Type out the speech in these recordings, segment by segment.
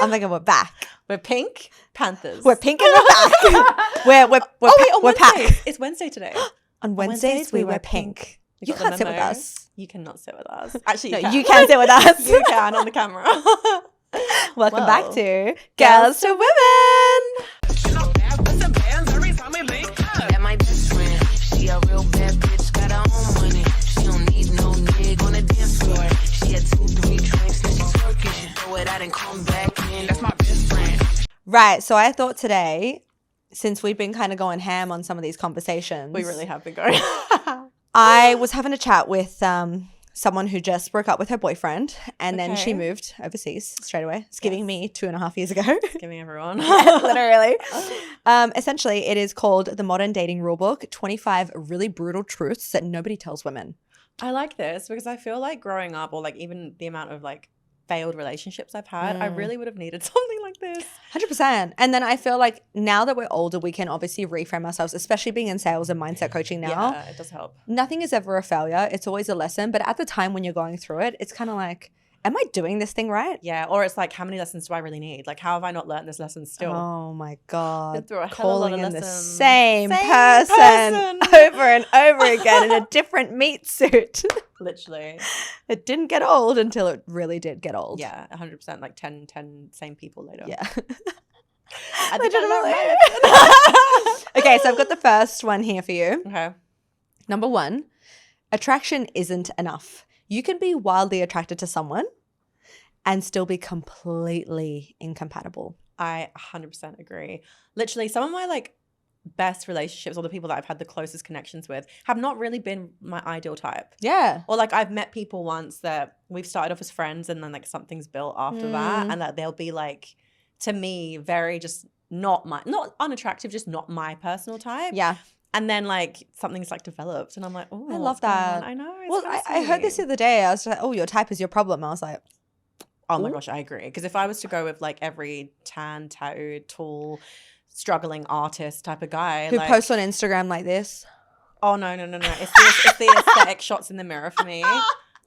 I'm thinking we're back. We're pink Panthers. We're pink and we're back. We're pack. It's Wednesday today. On Wednesdays, we wear pink. You can't sit with us. You cannot sit with us. Actually, you can sit with us. You can on the camera. Welcome back to Girls to Women. She a real bad bitch, got her own money. She don't need no nigga on the dance floor. She had 2-3 drinks, now she twerking. She throw it out and come back in. That's my best friend. Right, so I thought today, since we've been kind of going ham on some of these conversations. We really have been going. I was having a chat with someone who just broke up with her boyfriend and then she moved overseas straight away. It's giving me 2.5 years ago. Giving everyone. Literally. Essentially, it is called the Modern Dating Rulebook, 25 really brutal truths that nobody tells women. I like this because I feel like growing up, or like even the amount of like failed relationships I've had, I really would have needed something like this. 100%. And then I feel like now that we're older, we can obviously reframe ourselves, especially being in sales and mindset coaching now. Yeah, it does help. Nothing is ever a failure. It's always a lesson. But at the time when you're going through it, it's kind of like, am I doing this thing right? Yeah. Or it's like, how many lessons do I really need? Like, how have I not learned this lesson still? Oh my God. Been through a hell of a lot of Calling in the lessons. same person over and over again in a different meat suit. Literally. It didn't get old until it really did get old. Yeah, 100%. Like 10 same people later. Yeah. I think I learned my Okay, so I've got the first one here for you. Okay. Number 1, attraction isn't enough. You can be wildly attracted to someone and still be completely incompatible. I 100% agree. Literally, some of my like best relationships, or the people that I've had the closest connections with, have not really been my ideal type. Yeah. Or like I've met people once that we've started off as friends and then like something's built after that, and that they'll be like, to me, very just not unattractive, just not my personal type. Yeah. And then like something's like developed and I'm like, oh, I love that. I know. Well, I heard this the other day. I was like, oh, your type is your problem. I was like, oh my gosh, I agree. Because if I was to go with like every tan, tattooed, tall, struggling artist type of guy who like, posts on Instagram like this. Oh no. It's the aesthetic shots in the mirror for me.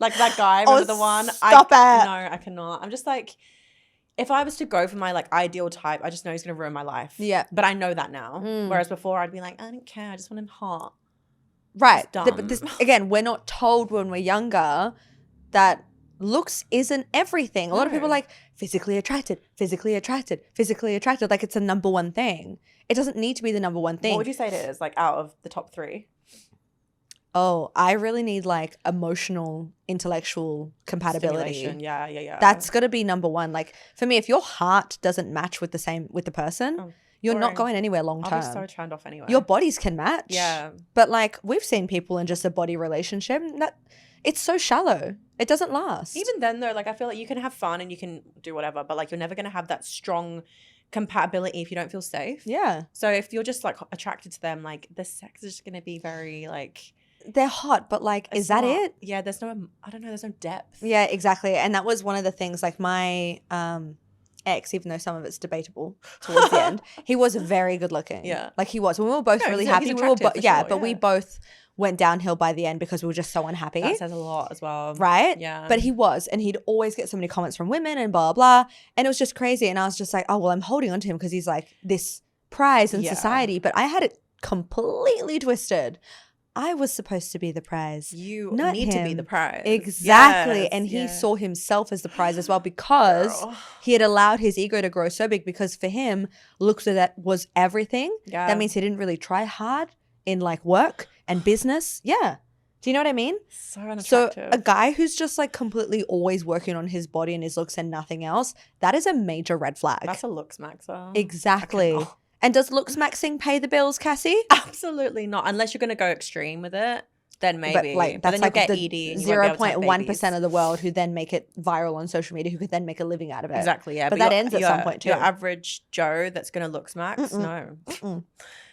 Like that guy, remember the one? Stop it. No, I cannot. I'm just like, if I was to go for my like ideal type, I just know he's gonna ruin my life. Yeah. But I know that now. Whereas before I'd be like, I don't care, I just want him hot. Right. Dumb. But this, again, we're not told when we're younger that looks isn't everything. A lot of people are like physically attracted. Like it's a number one thing. It doesn't need to be the number one thing. What would you say it is, like out of the top 3? Oh, I really need like emotional, intellectual compatibility. Stimulation. Yeah. That's got to be number 1. Like for me, if your heart doesn't match with the person, you're not going anywhere long term. I'll be so turned off anyway. Your bodies can match. Yeah. But like we've seen people in just a body relationship that it's so shallow. It doesn't last. Even then though, like I feel like you can have fun and you can do whatever, but like you're never going to have that strong compatibility if you don't feel safe. Yeah. So if you're just like attracted to them, like the sex is just going to be very like, they're hot, but like, is that it? Yeah, there's no, I don't know, there's no depth. Yeah, exactly. And that was one of the things, like my ex, even though some of it's debatable towards the end, he was very good looking. Yeah. Like he was. We were both really happy. But we both went downhill by the end because we were just so unhappy. That says a lot as well. Right? Yeah. But he was. And he'd always get so many comments from women and blah, blah. And it was just crazy. And I was just like, oh, well, I'm holding on to him because he's like this prize in society. But I had it completely twisted. I was supposed to be the prize. You not need him. to be the prize. Exactly. Yes, and he saw himself as the prize as well because he had allowed his ego to grow so big, because for him, looks was everything. Yeah. That means he didn't really try hard in like work and business. Yeah. Do you know what I mean? So unattractive. So a guy who's just like completely always working on his body and his looks and nothing else, that is a major red flag. That's a looks maxer. Exactly. And does looks maxing pay the bills, Cassie? Absolutely not. Unless you're going to go extreme with it, then maybe. But like, that's then like you'll get the ED. 0.1% of the world who then make it viral on social media, who could then make a living out of it. Exactly, yeah. But that ends at some point too. Your average Joe that's going to look max, no.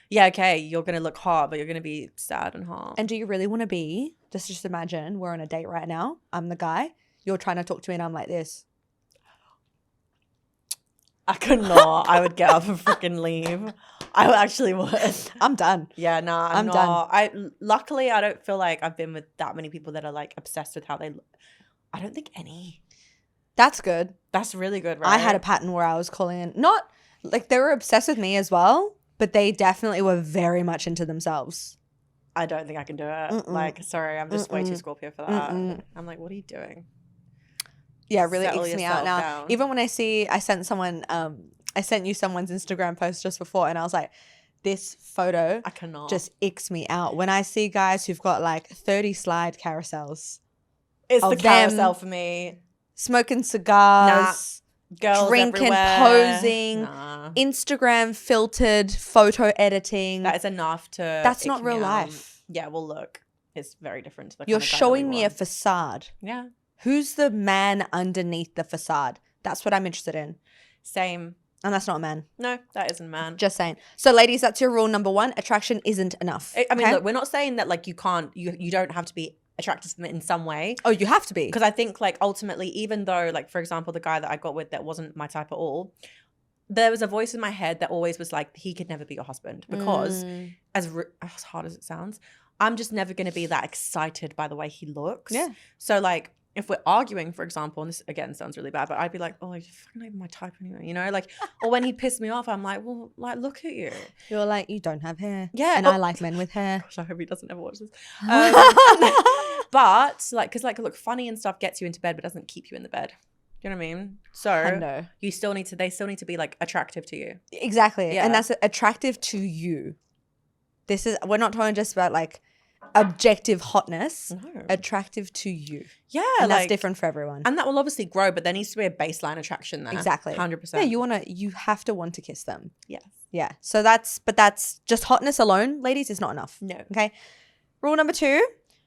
Yeah, okay, you're going to look hot, but you're going to be sad and hot. And do you really want to be, just imagine we're on a date right now. I'm the guy. You're trying to talk to me and I'm like this. I could not. I would get up and freaking leave. I actually would. I'm done. Yeah, nah, I'm not. Luckily, I don't feel like I've been with that many people that are like obsessed with how they look. I don't think any. That's good. That's really good, right? I had a pattern where I was calling in, not like they were obsessed with me as well, but they definitely were very much into themselves. I don't think I can do it. Like, sorry, I'm just way too Scorpio for that. I'm like, what are you doing? Yeah, it really Settle icks me out now. yourself down. Even when I sent you someone's Instagram post just before, and I was like, this photo I cannot. just icks me out. When I see guys who've got like 30 slide carousels. It's the of carousel them for me. Smoking cigars. Girls drinking, everywhere. posing, Nah. Instagram filtered, photo editing. That is enough to. That's not ick real me out. life. Yeah, well, look, it's very different to the. You're kind of guy showing that we me a want. facade. Yeah, Who's the man underneath the facade? That's what I'm interested in. same. And that's not a man. No, that isn't, man. Just saying. So, ladies, that's your rule number 1. Attraction isn't enough. I mean, okay? look, we're not saying that like you can't. You don't have to be attracted to them in some way. Oh, you have to be. Because I think like ultimately, even though like for example, the guy that I got with that wasn't my type at all, there was a voice in my head that always was like, he could never be your husband because as hard as it sounds, I'm just never going to be that excited by the way he looks. Yeah. So like if we're arguing, for example, and this again sounds really bad, but I'd be like, oh, you're fucking not even my type anyway, you know? Like, or when he pissed me off, I'm like, well, like, look at you. You're like, you don't have hair. Yeah. And I like men with hair. Gosh, I hope he doesn't ever watch this. But like, because like, look, funny and stuff gets you into bed, but doesn't keep you in the bed. You know what I mean? So know. they still need to be like attractive to you. Exactly. Yeah. And that's attractive to you. We're not talking just about like objective hotness. No. Attractive to you. Yeah. And like, that's different for everyone. And that will obviously grow, but there needs to be a baseline attraction there. Exactly. 100%. Yeah, you have to want to kiss them. Yes. Yeah. So that's just hotness alone, ladies, is not enough. No. Okay. Rule number 2,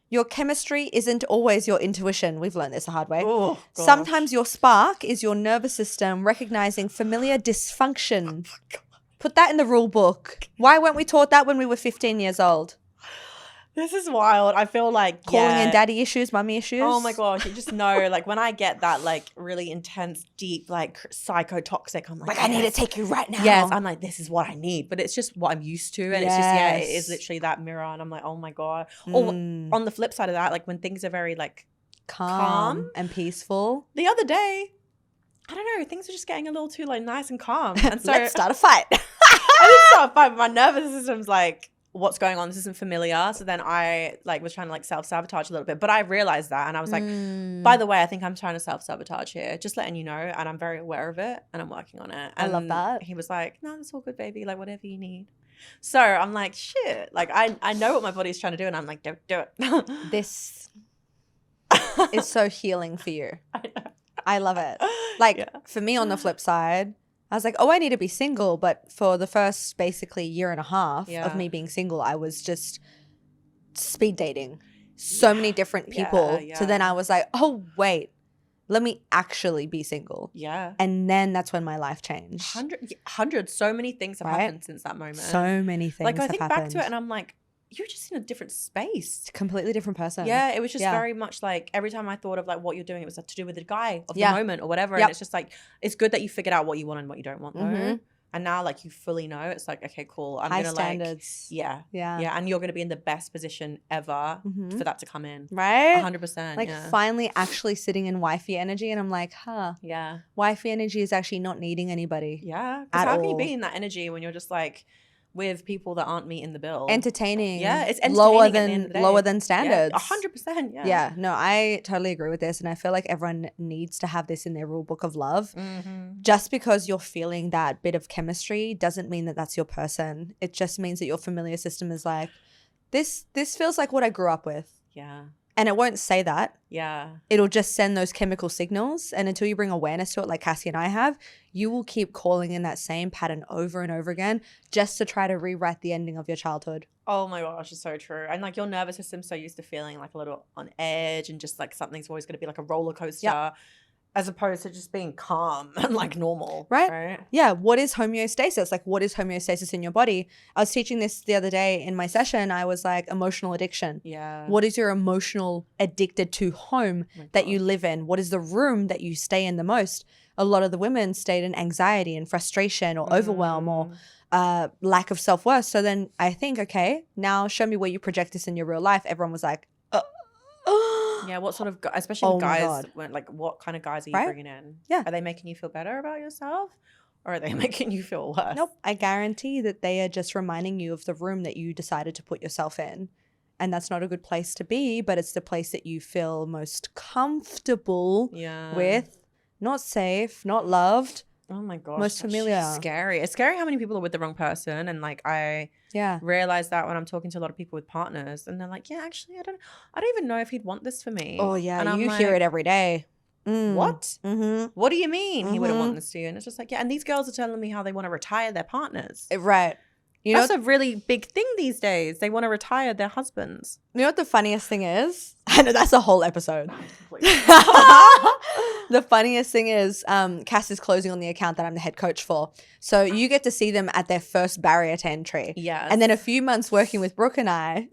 your chemistry isn't always your intuition. We've learned this the hard way. Oh, gosh. Sometimes your spark is your nervous system recognizing familiar dysfunction. Put that in the rule book. Why weren't we taught that when we were 15 years old? This is wild. I feel like Calling in daddy issues, mummy issues. Oh my gosh, you just know, like when I get that like really intense, deep, like psychotoxic, I'm like, I need to take you right now. Yes, I'm like, this is what I need, but it's just what I'm used to, and it's just it Yes. is literally that mirror, and I'm like, oh my god. Or on the flip side of that, like when things are very like calm and peaceful. the other day, I don't know, things are just getting a little too like nice and calm, and so Let's start a fight. I just start a fight. My nervous system's like, what's going on? This isn't familiar. So then I like was trying to like self-sabotage a little bit, but I realized that, and I was like, by the way, I think I'm trying to self-sabotage here, just letting you know, and I'm very aware of it, and I'm working on it. And I love that. He was like, no, it's all good, baby, like whatever you need. So I'm like, shit, like I know what my body's trying to do, and I'm like, don't do it. This is so healing for you. I know. I love it. Like Yeah. for me on the flip side, I was like, oh, I need to be single. But for the first basically year and a half Yeah. of me being single, I was just speed dating so many different people. Yeah, So then I was like, oh, wait, let me actually be single. Yeah. And then that's when my life changed. Hundred, so many things have Right? happened since that moment. So many things like I have think happened. back to it, and I'm like, you're just in a different space. It's a completely different person. Yeah, it was just Yeah. very much like every time I thought of like what you're doing, it was like to do with the guy of Yeah. the moment or whatever. Yep. And it's just like, it's good that you figured out what you want and what you don't want though. Mhm. And now like you fully know, it's like, okay, cool. I'm High gonna standards. like, yeah. Yeah. And you're going to be in the best position ever Mhm. for that to come in. Right? 100%. Like yeah. finally actually sitting in wifey energy. And I'm like, Yeah. wifey energy is actually not needing anybody. Yeah. At Because how can you all. be in that energy when you're just like with people that aren't meeting the bill? Entertaining. Yeah, it's lower entertaining at the end of the day. lower than standards. 100%. Yeah. Yeah, no, I totally agree with this, and I feel like everyone needs to have this in their rule book of love. Mm-hmm. Just because you're feeling that bit of chemistry doesn't mean that that's your person. It just means that your familiar system is like, this feels like what I grew up with, Yeah. and it won't say that. Yeah. It'll just send those chemical signals, and until you bring awareness to it, like Cassie and I have, you will keep calling in that same pattern over and over again, just to try to rewrite the ending of your childhood. Oh my gosh, it's so true. And like your nervous system's so used to feeling like a little on edge and just like something's always going to be like a roller coaster as opposed to just being calm and like normal. Right? Yeah. What is homeostasis? Like, what is homeostasis in your body? I was teaching this the other day in my session. I was like, emotional addiction. Yeah. What is your emotional addicted to home Oh my that you gosh. live in? What is the room that you stay in the most? A lot of the women stayed in anxiety and frustration or overwhelm or lack of self-worth. So then I think, okay, now show me where you project this in your real life. Everyone was like, Yeah, what sort of, especially Oh my guys, God. when, like, what kind of guys are you Right? bringing in? Yeah. Are they making you feel better about yourself? Or are they making you feel worse? Nope. I guarantee that they are just reminding you of the room that you decided to put yourself in. And that's not a good place to be, but it's the place that you feel most comfortable with, not safe, not loved. Oh my gosh. Most familiar. Scary. It's scary how many people are with the wrong person. And like I realize that when I'm talking to a lot of people with partners and they're like, yeah, actually I don't even know if he'd want this for me. Oh yeah. And you hear it every day. What? Mm-hmm. What do you mean he wouldn't want this to you? And it's just like, yeah, and these girls are telling me how they want to retire their partners. Right. That's a really big thing these days. They want to retire their husbands. You know what the funniest thing is? I know that's a whole episode. The funniest thing is Cass is closing on the account that I'm the head coach for. So you get to see them at their first barrier to entry. Yes. And then a few months working with Brooke and I,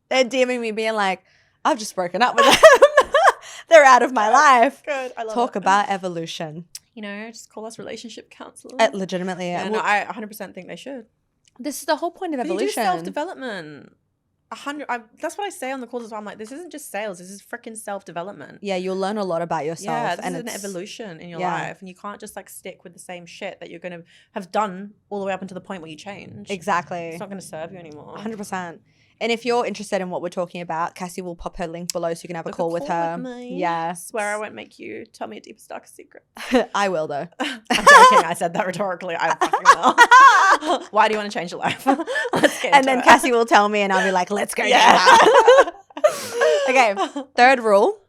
they're DMing me being like, I've just broken up with them. They're out of my life. Good. I love Talk it. about evolution. You know, just call us relationship counselors. Legitimately. Yeah, no, I 100% think they should. This is the whole point of But evolution. you do self-development. That's what I say on the calls as well. I'm like, this isn't just sales. This is freaking self-development. Yeah, you'll learn a lot about yourself. Yeah, this and is an evolution in your life. And you can't just like stick with the same shit that you're going to have done all the way up until the point where you change. Exactly. It's not going to serve you anymore. 100%. And if you're interested in what we're talking about, Cassie will pop her link below so you can have a call with her. Yeah. I swear I won't make you tell me a deepest, darkest secret. I will, though. I'm joking. I said that rhetorically. I fucking will. Why do you want to change your life? Let's get And then into it. Cassie will tell me and I'll be like, let's go. Yeah. Okay. Third rule.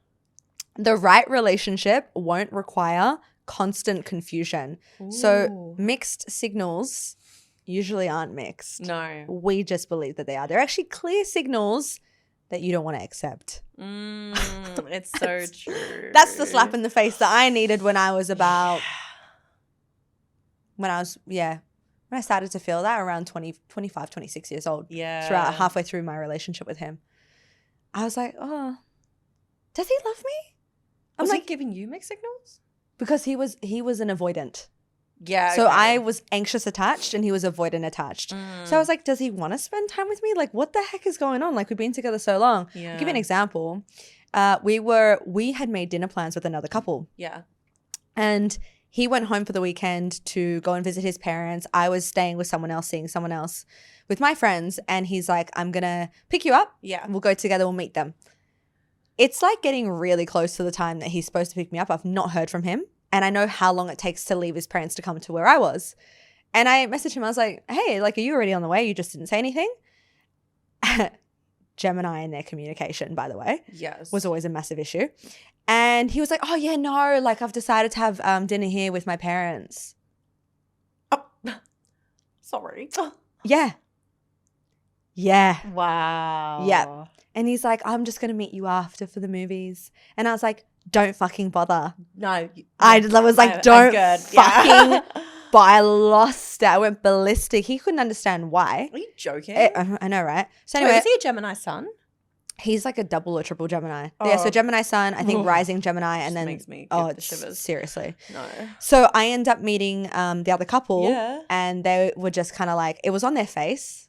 The right relationship won't require constant confusion. So Ooh. mixed signals usually aren't mixed. No. We just believe that they are. They're actually clear signals that you don't want to accept. It's so true. That's the slap in the face that I needed when I was about, when I started to feel that around 25, 26 years old. Yeah. Throughout halfway through my relationship with him. I was like, oh, does he love me? Was he giving you mixed signals? Because he was an avoidant. Yeah. So okay. I was anxious attached and he was avoidant attached. So I was like, does he want to spend time with me? Like, what the heck is going on? Like, we've been together so long. Yeah. I'll give you an example. We had made dinner plans with another couple. Yeah. And he went home for the weekend to go and visit his parents. I was staying with someone else, seeing someone else with my friends. And he's like, I'm going to pick you up. Yeah. We'll go together. We'll meet them. It's like getting really close to the time that he's supposed to pick me up. I've not heard from him. And I know how long it takes to leave his parents to come to where I was. And I messaged him. I was like, hey, like, are you already on the way? You just didn't say anything? Gemini in their communication, by the way, Yes. was always a massive issue. And he was like, oh, yeah, no, like, I've decided to have dinner here with my parents. Oh, sorry. Yeah. Yeah. Wow. Yeah. And he's like, I'm just going to meet you after for the movies. And I was like, don't fucking bother. No. I was like, don't fucking Yeah. But I lost it. I went ballistic. He couldn't understand why. Are you joking? I know, right? So anyway, Wait, is he a Gemini sun? he's like a double or triple Gemini. Yeah, so Gemini sun, I think rising Gemini, and then makes me give the shivers. Seriously. No. So I end up meeting the other couple, Yeah. and they were just kind of like, it was on their face.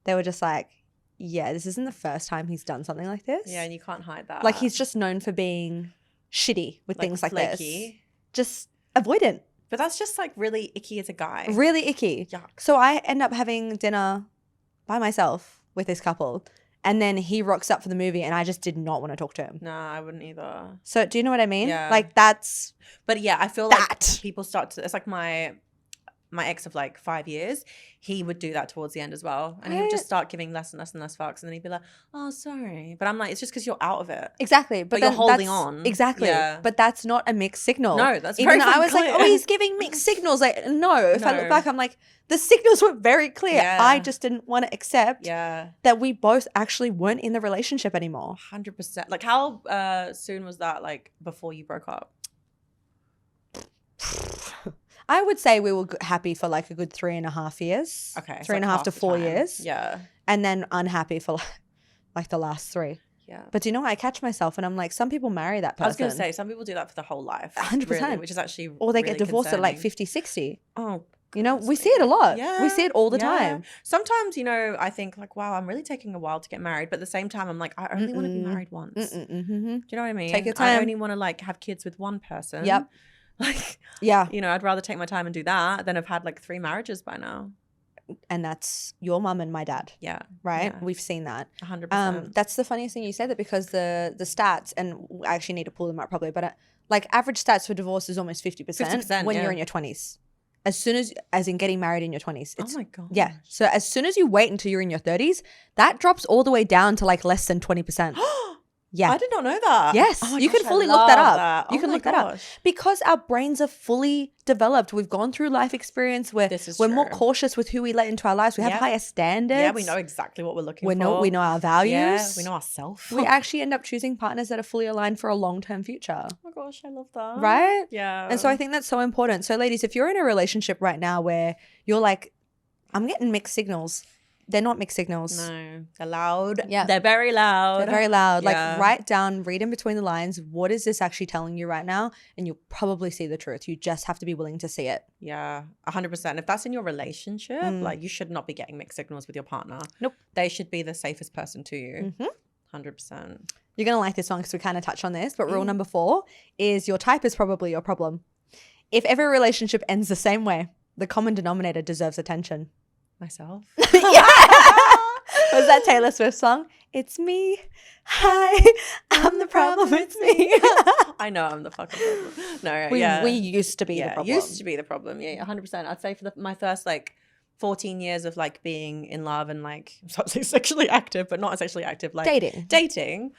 They were just like, yeah, this isn't the first time he's done something like this. Yeah, and you can't hide that. Like, he's just known for being shitty with things like this. flaky. Just avoidant. But that's just like really icky as a guy. Really icky. Yuck. So I end up having dinner by myself with this couple, and then he rocks up for the movie, and I just did not want to talk to him. Nah, I wouldn't either. So do you know what I mean? Yeah. Like, that's But yeah, I feel that. like people start to, it's like my ex of like 5 years, he would do that towards the end as well. And he would just start giving less and less and less fucks. And then he'd be like, oh, sorry. But I'm like, it's just because you're out of it. Exactly. But then you're holding that's- on. Exactly. Yeah. But that's not a mixed signal. No, that's Even very though I was like, clear. oh, he's giving mixed signals. Like, no. If I look No. back, I'm like, the signals were very clear. Yeah. I just didn't want to accept Yeah, that we both actually weren't in the relationship anymore. 100%. Like how soon was that, like before you broke up? I would say we were happy for like a good 3.5 years. Okay. 3.5 to 4 years. Yeah. And then unhappy for like the last 3. Yeah. But do you know what? I catch myself and I'm like, some people marry that person. I was going to say, some people do that for the whole life. 100%. Really, which is actually Or they really get divorced at like concerning. 50, 60. Oh, You know, we see it a lot. Yeah. We see it all the time. Sometimes, you know, I think like, wow, I'm really taking a while to get married. But at the same time, I'm like, I only want to be married once. Do you know what I mean? Take your time. I only want to like have kids with one person. Yep. Like, yeah. You know, I'd rather take my time and do that than have had like 3 marriages by now. And that's your mum and my dad. Yeah. Right? Yeah. We've seen that. 100%. That's the funniest thing you said, that because the stats, and I actually need to pull them up probably, but like average stats for divorce is almost 50%, when you're in your 20s. As in getting married in your 20s. Oh my God. Yeah. So as soon as you wait until you're in your 30s, that drops all the way down to like less than 20%. Yeah. I did not know that. Yes. Oh my you gosh, can fully I look that love up. that. You can look that up. Because our brains are fully developed. We've gone through life experience. We're more cautious with who we let into our lives. We have higher standards. Yeah, we know exactly what we're looking for. We know our values. Yeah, we know ourselves. We actually end up choosing partners that are fully aligned for a long-term future. Oh my gosh, I love that. Right? Yeah. And so I think that's so important. So ladies, if you're in a relationship right now where you're like, I'm getting mixed signals. They're not mixed signals. No, they're loud. Yeah. They're very loud. They're very loud. Yeah. Like write down, read in between the lines. What is this actually telling you right now? And you'll probably see the truth. You just have to be willing to see it. Yeah, 100%. If that's in your relationship, like you should not be getting mixed signals with your partner. Nope. They should be the safest person to you. 100%. You're going to like this one because we kind of touched on this. But rule number 4 is your type is probably your problem. If every relationship ends the same way, the common denominator deserves attention. Myself. Was that Taylor Swift song? It's me. Hi, I'm the problem. It's me. I know I'm the fucking problem. No, we used to be the problem. Used to be the problem. Yeah, 100%. I'd say for my first like 14 years of like being in love and like sexually active, but not sexually active, like dating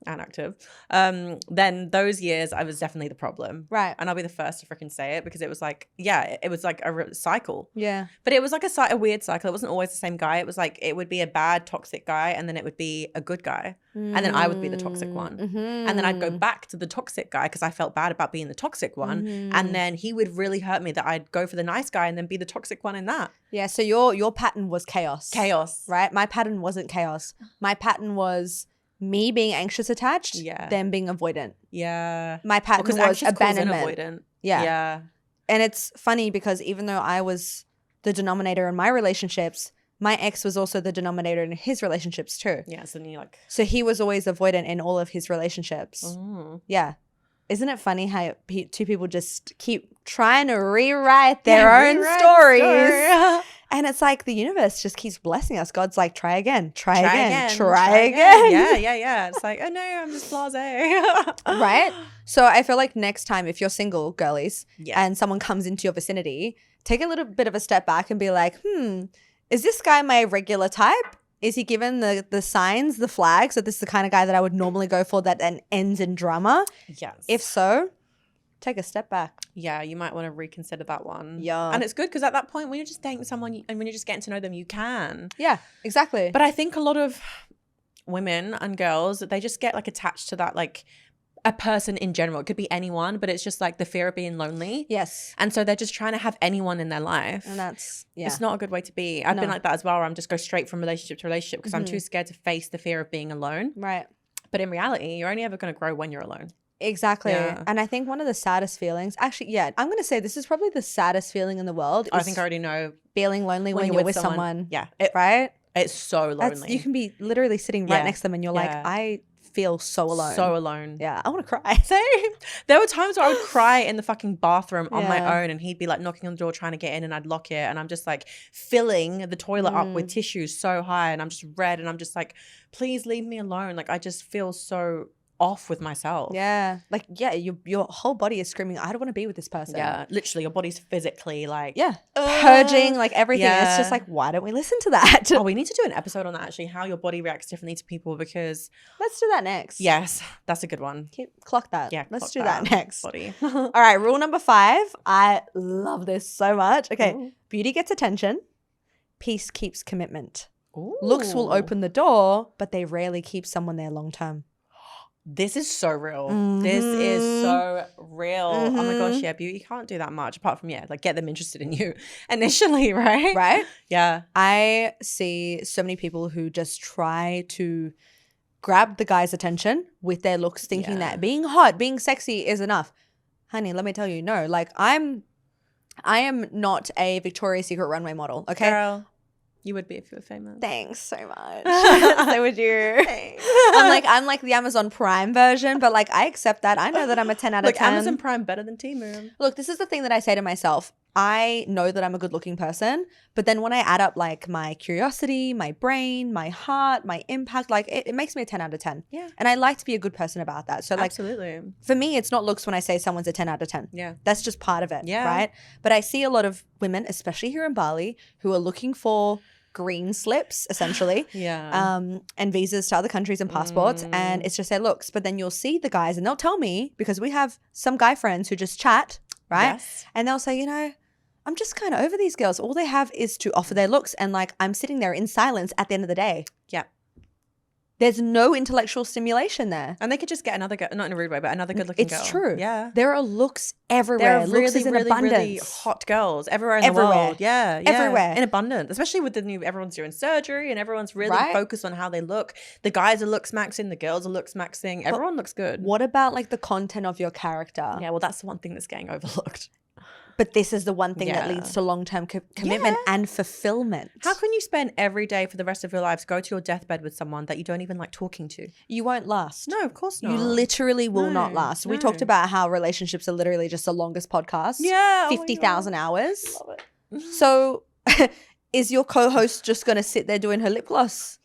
and active. Then those years I was definitely the problem. Right. And I'll be the first to freaking say it because it was like, it was like a cycle. Yeah. But it was like a weird cycle. It wasn't always the same guy. It was like, it would be a bad toxic guy and then it would be a good guy. And then I would be the toxic one. And then I'd go back to the toxic guy because I felt bad about being the toxic one. And then he would really hurt me that I'd go for the nice guy and then be the toxic one in that. Yeah. So your pattern was chaos. Chaos. Right? My pattern wasn't chaos. My pattern was me being anxious attached, then being avoidant. Yeah. My pattern was abandonment. Avoidant. Yeah. Yeah. And it's funny because even though I was the denominator in my relationships, my ex was also the denominator in his relationships too. Yeah. So he was always avoidant in all of his relationships. Yeah. Isn't it funny how two people just keep trying to rewrite their own stories? And it's like the universe just keeps blessing us. God's like, try again. Yeah. It's like, oh no, I'm just blasé. Right? So I feel like next time if you're single, girlies, and someone comes into your vicinity, take a little bit of a step back and be like, is this guy my regular type? Is he given the signs, the flags that this is the kind of guy that I would normally go for that then ends in drama? Yes. If so, take a step back. Yeah, you might want to reconsider that one. Yeah. And it's good because at that point when you're just dating someone and when you're just getting to know them, you can. Yeah, exactly. But I think a lot of women and girls, they just get like attached to that like a person in general. It could be anyone, but it's just like the fear of being lonely. Yes. And so they're just trying to have anyone in their life. And that's, it's not a good way to be. I've been like that as well, where I'm just go straight from relationship to relationship because I'm too scared to face the fear of being alone. Right. But in reality, you're only ever going to grow when you're alone. Exactly. Yeah. And I think one of the saddest feelings, actually, I'm going to say this is probably the saddest feeling in the world. I think I already know. Feeling lonely when you're with someone. Yeah. Right? It's so lonely. You can be literally sitting right next to them and you're like, I feel so alone. So alone. Yeah. I want to cry. Same. There were times where I would cry in the fucking bathroom on my own and he'd be like knocking on the door trying to get in and I'd lock it and I'm just like filling the toilet up with tissues so high and I'm just red and I'm just like, please leave me alone. Like I just feel so off with myself. Yeah. Like, your whole body is screaming, I don't want to be with this person. Yeah. Literally your body's physically like. Purging, like everything. Yeah. It's just like, why don't we listen to that? Oh, we need to do an episode on that actually, how your body reacts differently to people because. Let's do that next. Yes. That's a good one. Clock that. Yeah. Let's do that next. Body. All right. Rule number 5. I love this so much. Okay. Ooh. Beauty gets attention. Peace keeps commitment. Ooh. Looks will open the door, but they rarely keep someone there long term. This is so real. This is so real. Oh my gosh, yeah, beauty can't do that much apart from, like get them interested in you initially, right? Right? Yeah. I see so many people who just try to grab the guy's attention with their looks thinking that being hot, being sexy is enough. Honey, let me tell you, no. Like I'm I am not a Victoria's Secret runway model, okay? Girl, you would be if you were famous. Thanks so much. So would you. Thanks. I'm like the Amazon Prime version, but like I accept that. I know that I'm a 10 out of 10. Amazon Prime better than Temu. Look, this is the thing that I say to myself. I know that I'm a good looking person, but then when I add up like my curiosity, my brain, my heart, my impact, like it makes me a 10 out of 10. Yeah. And I like to be a good person about that. So like Absolutely. for me, it's not looks when I say someone's a 10 out of 10. Yeah. That's just part of it, Yeah. right? But I see a lot of women, especially here in Bali, who are looking for green slips, essentially. Yeah. And visas to other countries and passports. And it's just their looks. But then you'll see the guys and they'll tell me, because we have some guy friends who just chat, right? Yes. And they'll say, you know, I'm just kind of over these girls. All they have is to offer their looks. And like, I'm sitting there in silence at the end of the day. Yeah. There's no intellectual stimulation there. And they could just get another girl, not in a rude way, but another good looking girl. It's true. Yeah. There are looks everywhere. There are Looks really, is in really, abundance. really hot girls everywhere in Everywhere. the world. Yeah, yeah. Everywhere. In abundance. Especially with the new, everyone's doing surgery and everyone's really Right. focused on how they look. The guys are looks maxing, the girls are looks maxing. Everyone looks good. What about like the content of your character? Yeah, well, that's the one thing that's getting overlooked. But this is the one thing that Yeah. leads to long-term commitment and fulfillment. How can you spend every day for the rest of your lives, go to your deathbed with someone that you don't even like talking to? You won't last. No, of course not. You literally will not No, last. We no. talked about how relationships are literally just the longest podcast. Yeah. oh my 50,000 God. hours. Love it. So is your co-host just going to sit there doing her lip gloss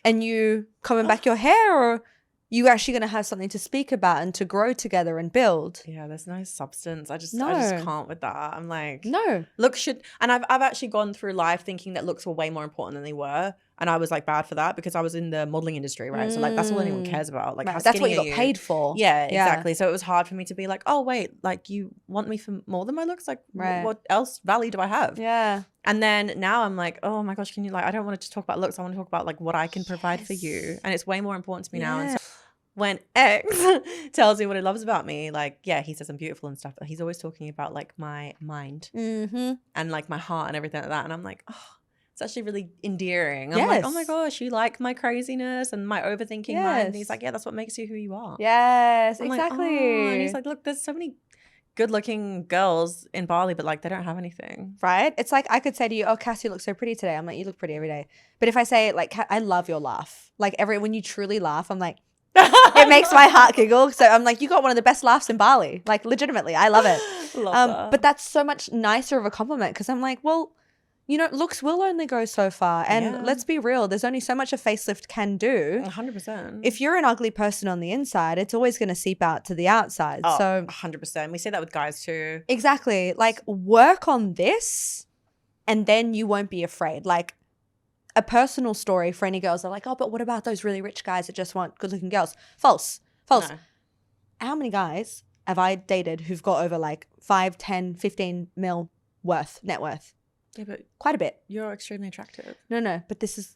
and you combing back your hair, or you actually going to have something to speak about and to grow together and build? Yeah, there's no substance. I just No. can't with that. I'm like, No. looks should, and I've actually gone through life thinking that looks were way more important than they were, and I was like bad for that because I was in the modeling industry, right? So like that's all anyone cares about. Like Right, how that's what skinny you are got paid for. Yeah, exactly. So it was hard for me to be like, oh wait, like you want me for more than my looks? Like Right. what else value do I have? Yeah. And then now I'm like, oh my gosh, can you like? I don't want to just talk about looks. I want to talk about like what I can provide for you, and it's way more important to me now. And so when X tells me what he loves about me, like, yeah, he says I'm beautiful and stuff, but he's always talking about like my mind Mm-hmm. and like my heart and everything like that. And I'm like, oh, it's actually really endearing. I'm like, oh my Yes. gosh, you like my craziness and my overthinking mind. And he's Yes. like, yeah, that's what makes you who you are. Yes, I'm like, exactly. "Oh," and he's like, look, there's so many good looking girls in Bali, but like they don't have anything. Right? It's like I could say to you, oh, Cassie, you look so pretty today. I'm like, you look pretty every day. But if I say like, I love your laugh. Like when you truly laugh, I'm like, it makes my heart giggle. So I'm like, you got one of the best laughs in Bali. Like legitimately, I love it. Love that. But that's so much nicer of a compliment because I'm like, well, you know, looks will only go so far. And Yeah. let's be real, there's only so much a facelift can do. 100%. If you're an ugly person on the inside, it's always going to seep out to the outside. Oh, So 100%. We say that with guys too. exactly, like work on this and then you won't be afraid. Like a personal story for any girls that are like, oh, but what about those really rich guys that just want good looking girls? False. No. How many guys have I dated who've got over like 5, 10, 15 mil net worth? Yeah, but Quite a bit. you're extremely attractive. No, but this.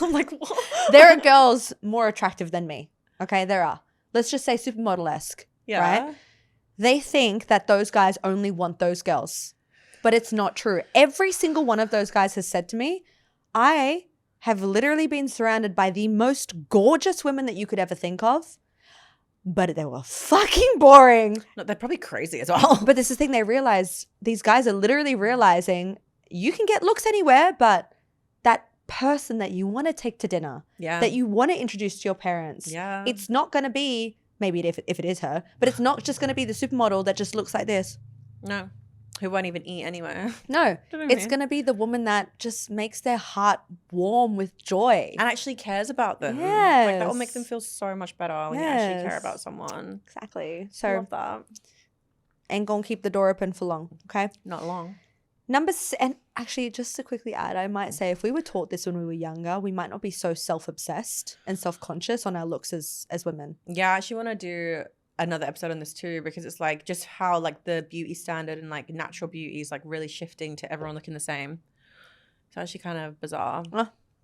I'm like, what? There are girls more attractive than me. Okay, there are. Let's just say supermodel-esque. Yeah. Right? They think that those guys only want those girls. But it's not true. Every single one of those guys has said to me, I have literally been surrounded by the most gorgeous women that you could ever think of, but they were fucking boring. No, they're probably crazy as well. But this is the thing, they realize, these guys are literally realizing you can get looks anywhere, but that person that you want to take to dinner, Yeah. that you want to introduce to your parents, Yeah. it's not going to be, maybe if it is her, but it's not just going to be the supermodel that just looks like this. No. Who won't even eat anyway. No, Do you know what I it's mean? going to be the woman that just makes their heart warm with joy. And actually cares about them. Like that will make Yes. them feel so much better when you actually care Yes. about someone. Exactly. I So love that. ain't going to keep the door open for long, okay? Not long. And actually, just to quickly add, I might say if we were taught this when we were younger, we might not be so self-obsessed and self-conscious on our looks as women. Yeah, I actually want to do another episode on this too, because it's like just how like the beauty standard and like natural beauty is like really shifting to everyone looking the same. It's actually kind of bizarre.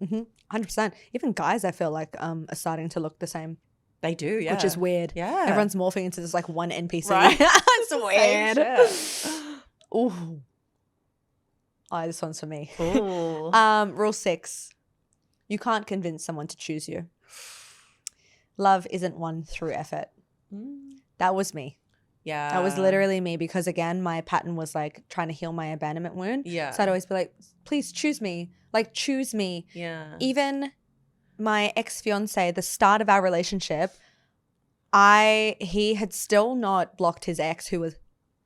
100%. Even guys, I feel like are starting to look the same, They do, yeah. which is weird. Yeah. Everyone's morphing into this like one NPC. Right. It's Same weird. shit. Ooh. Oh, this one's for me. Ooh. Rule 6. You can't convince someone to choose you. Love isn't won through effort. Mm. That was me. Yeah. That was literally me because, again, my pattern was like trying to heal my abandonment wound. Yeah. So I'd always be like, please choose me. Like, choose me. Yeah. Even my ex-fiance, the start of our relationship, he had still not blocked his ex, who was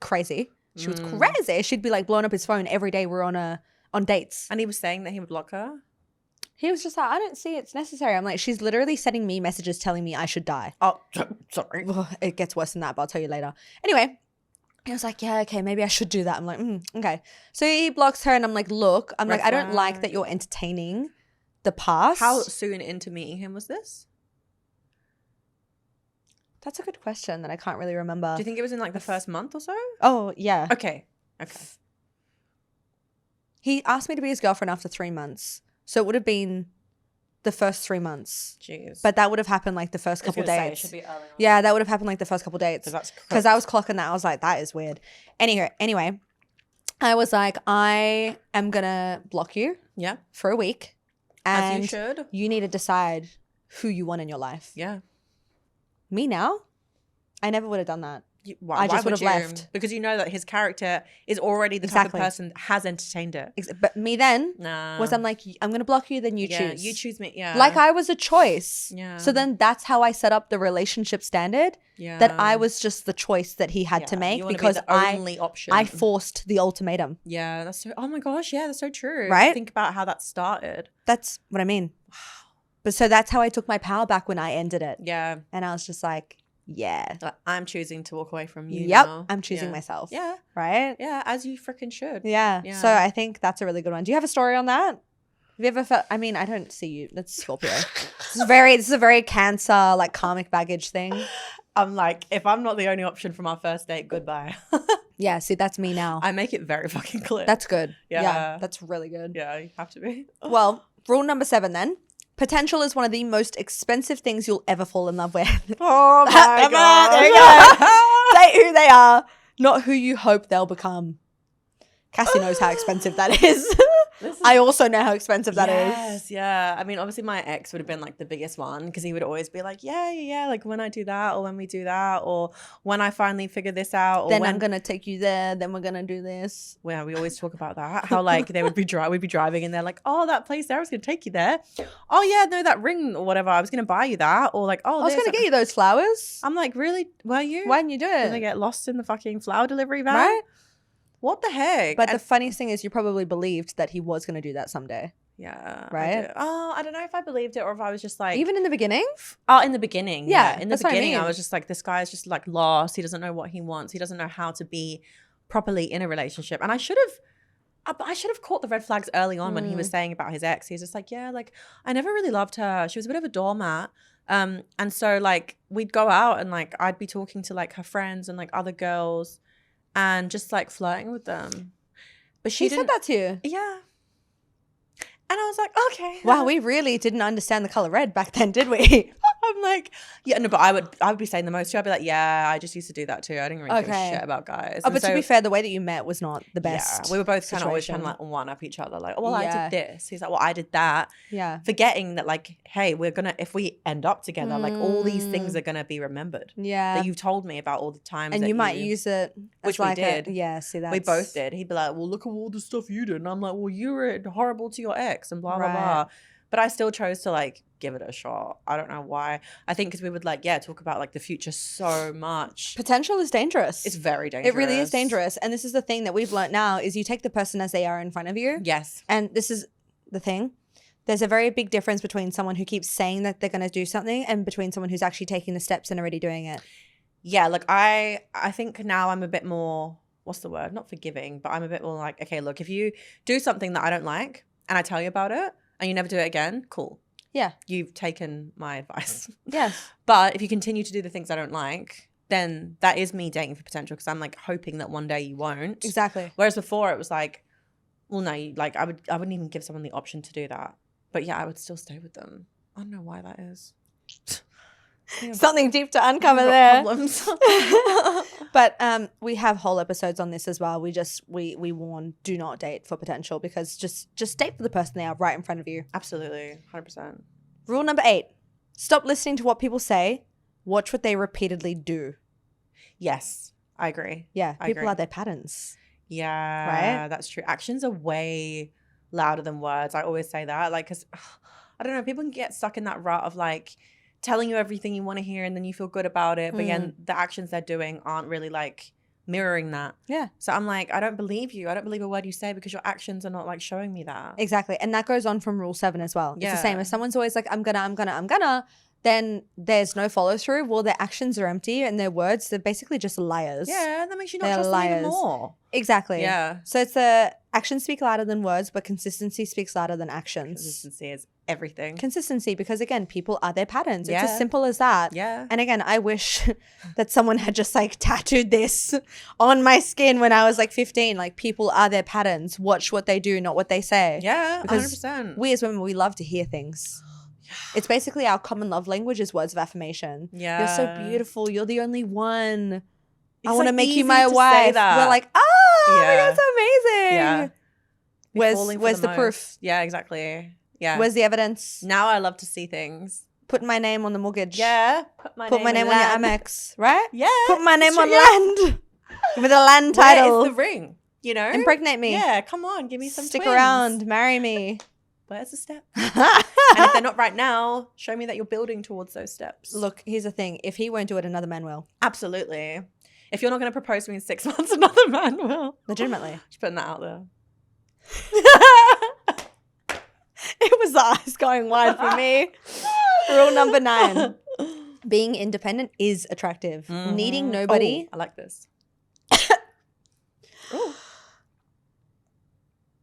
crazy. She was crazy. She'd be like blowing up his phone every day we're on dates. And he was saying that he would block her? He was just like, I don't see it's necessary. I'm like, she's literally sending me messages telling me I should die. Oh, sorry. It gets worse than that, but I'll tell you later. Anyway, he was like, yeah, okay, maybe I should do that. I'm like, okay. So he blocks her and I'm like, look, I don't like that you're entertaining the past. How soon into meeting him was this? That's a good question that I can't really remember. Do you think it was in like the first month or so? Oh, yeah. Okay. He asked me to be his girlfriend after 3 months. So it would have been the first 3 months. Jeez. But that would have happened like the first couple dates. It should be early on. Yeah, that would have happened like the first couple dates. Because I was clocking that. I was like, that is weird. Anyway, I was like, I am going to block you for a week. And as you should. You need to decide who you want in your life. Yeah. Me now? I never would have done that. Why just would have left. Because you know that his character is already the type of person that has entertained it. But me then was I'm like, I'm going to block you, then you choose. You choose me, yeah. Like I was a choice. Yeah. So then that's how I set up the relationship standard. Yeah. That I was just the choice that he had to make because only option. I forced the ultimatum. Yeah, that's so, oh my gosh, yeah, that's so true. Right? Think about how that started. That's what I mean. Wow. But so that's how I took my power back when I ended it. Yeah. And I was just like, yeah. I'm choosing to walk away from you. Yep. Now. I'm choosing myself. Yeah. Right? Yeah, as you freaking should. Yeah. So I think that's a really good one. Do you have a story on that? Have you ever felt, I mean, I don't see you. That's Scorpio. This is a very Cancer, like karmic baggage thing. I'm like, if I'm not the only option from our first date, goodbye. Yeah, see, that's me now. I make it very fucking clear. That's good. Yeah. That's really good. Yeah, you have to be. Well, rule number 7 then. Potential is one of the most expensive things you'll ever fall in love with. Oh my God. There you go. Date who they are, not who you hope they'll become. Cassie knows how expensive that is. I also know how expensive that is. Yes, yeah. I mean, obviously my ex would have been like the biggest one because he would always be like, yeah, like when I do that or when we do that or when I finally figure this out. Or then I'm going to take you there. Then we're going to do this. Yeah, we always talk about that. How like we'd be driving and they're like, oh, that place there, I was going to take you there. Oh yeah, no, that ring or whatever, I was going to buy you that. Or like, oh, I was going to get you those flowers. I'm like, really? Were you? Why didn't you do it? Did they get lost in the fucking flower delivery van? Right? What the heck? But the funniest thing is you probably believed that he was going to do that someday. Yeah. Right? I don't know if I believed it or if I was just like... Even in the beginning? Oh, in the beginning. Yeah. In the beginning, I was just like, this guy's just like lost. He doesn't know what he wants. He doesn't know how to be properly in a relationship. And I should have caught the red flags early on when he was saying about his ex. He's just like, yeah, like I never really loved her. She was a bit of a doormat. And so like we'd go out and like I'd be talking to like her friends and like other girls and just like flirting with them. But she said that to you? Yeah. And I was like, okay. Wow, we really didn't understand the color red back then, did we? I'm like, yeah, no, but I would be saying the most too. I'd be like, yeah, I just used to do that too. I didn't really give a shit about guys. Oh, but to be fair, the way that you met was not the best. Yeah, we were both kind of always trying to like one up each other. Like, oh, well, I did this. He's like, well, I did that. Yeah. Forgetting that like, hey, if we end up together, like all these things are going to be remembered. Yeah. That you've told me about all the times. And you might use it. Which like we did. See that. We both did. He'd be like, well, look at all the stuff you did. And I'm like, well, you were horrible to your ex and blah, blah, blah. But I still chose to like give it a shot. I don't know why. I think because we would like, talk about like the future so much. Potential is dangerous. It's very dangerous. It really is dangerous. And this is the thing that we've learned now is you take the person as they are in front of you. Yes. And this is the thing. There's a very big difference between someone who keeps saying that they're going to do something and between someone who's actually taking the steps and already doing it. Yeah. Like I think now I'm a bit more, what's the word? Not forgiving, but I'm a bit more like, okay, look, if you do something that I don't like and I tell you about it, and you never do it again, cool. Yeah. You've taken my advice. Yes. But if you continue to do the things I don't like, then that is me dating for potential because I'm like hoping that one day you won't. Exactly. Whereas before it was like, well, no, like I wouldn't even give someone the option to do that. But yeah, I would still stay with them. I don't know why that is. Something deep to uncover there. Problems. But we have whole episodes on this as well. We warn, do not date for potential because just date for the person they are right in front of you. Absolutely, 100%. Rule number 8: stop listening to what people say. Watch what they repeatedly do. Yes, I agree. Yeah, I people agree. are their patterns. Yeah, Right? that's true. Actions are way louder than words. I always say that. Like, because I don't know, people can get stuck in that rut of like telling you everything you want to hear and then you feel good about it. But again, the actions they're doing aren't really like mirroring that. Yeah. So I'm like, I don't believe you. I don't believe a word you say because your actions are not like showing me that. Exactly. And that goes on from rule 7 as well. It's the same. Yeah. If someone's always like, I'm gonna, then there's no follow through. Well, their actions are empty and their words, they're basically just liars. Yeah, that makes you not They're trust them even liars. more. Exactly. Yeah. So it's actions speak louder than words, but consistency speaks louder than actions. Consistency is everything. Consistency, because again, people are their patterns. It's Yeah. as simple as that. Yeah. And again, I wish that someone had just like tattooed this on my skin when I was like 15. Like, people are their patterns. Watch what they do, not what they say. Yeah, Because 100%. we as women, we love to hear things. It's basically our common love language is words of affirmation. Yeah. You're so beautiful. You're the only one. I It's, want to like, make you easy my to say wife. that. We're like, oh my Yeah. God, it's amazing. Yeah. You're falling for Where's the most. proof? Yeah, exactly. Yeah. Where's the evidence? Now I love to see things. Put my name on the mortgage. Yeah. Put my name on your Amex, right? Yeah. Put my name it's on true, yeah. land. With a land title. Where is the ring? You know? Impregnate me. Yeah, come on. Give me some Stick twins. around. Marry me. Where's the step? And if they're not right now, show me that you're building towards those steps. Look, here's the thing. If he won't do it, another man will. Absolutely. If you're not going to propose to me in 6 months, another man will. Legitimately. Just putting that out there. It was the eyes going wide for me. Rule number 9. Being independent is attractive. Needing nobody. Oh, I like this.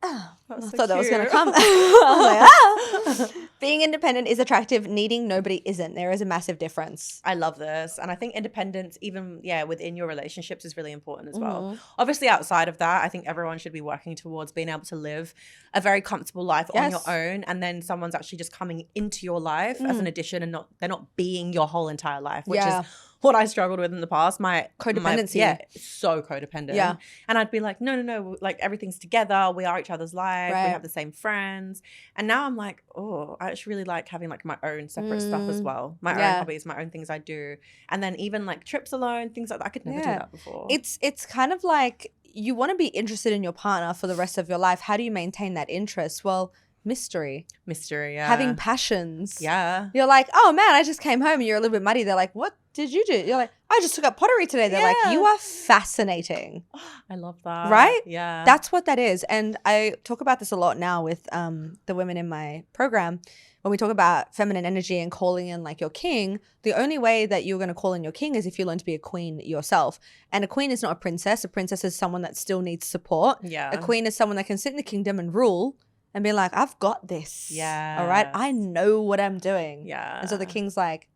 Oh, I That's so thought that was going to cute. come. I was like, ah. Being independent is attractive. Needing nobody isn't. There is a massive difference. I love this. And I think independence, even, within your relationships is really important as well. Mhm. Obviously, outside of that, I think everyone should be working towards being able to live a very comfortable life on your Yes. own. And then someone's actually just coming into your life as an addition and they're not being your whole entire life, which Yeah. is what I struggled with in the past. My Codependency. So codependent. Yeah. And I'd be like, no, like everything's together. We are each other's life. Right. We have the same friends. And now I'm like, oh, I actually really like having like my own separate stuff as well. My own hobbies, my own things I do. And then even like trips alone, things like that. I could never do that before. It's kind of like you want to be interested in your partner for the rest of your life. How do you maintain that interest? Well, mystery. Mystery, yeah. Having passions. Yeah. You're like, oh man, I just came home and you're a little bit muddy. They're like, what did you do? You're like, I just took up pottery today. They're like, you are fascinating. I love that. Right? Yeah. That's what that is. And I talk about this a lot now with the women in my program. When we talk about feminine energy and calling in like your king, the only way that you're going to call in your king is if you learn to be a queen yourself. And a queen is not a princess. A princess is someone that still needs support. Yeah. A queen is someone that can sit in the kingdom and rule and be like, I've got this. Yeah. All right. I know what I'm doing. Yeah. And so the king's like,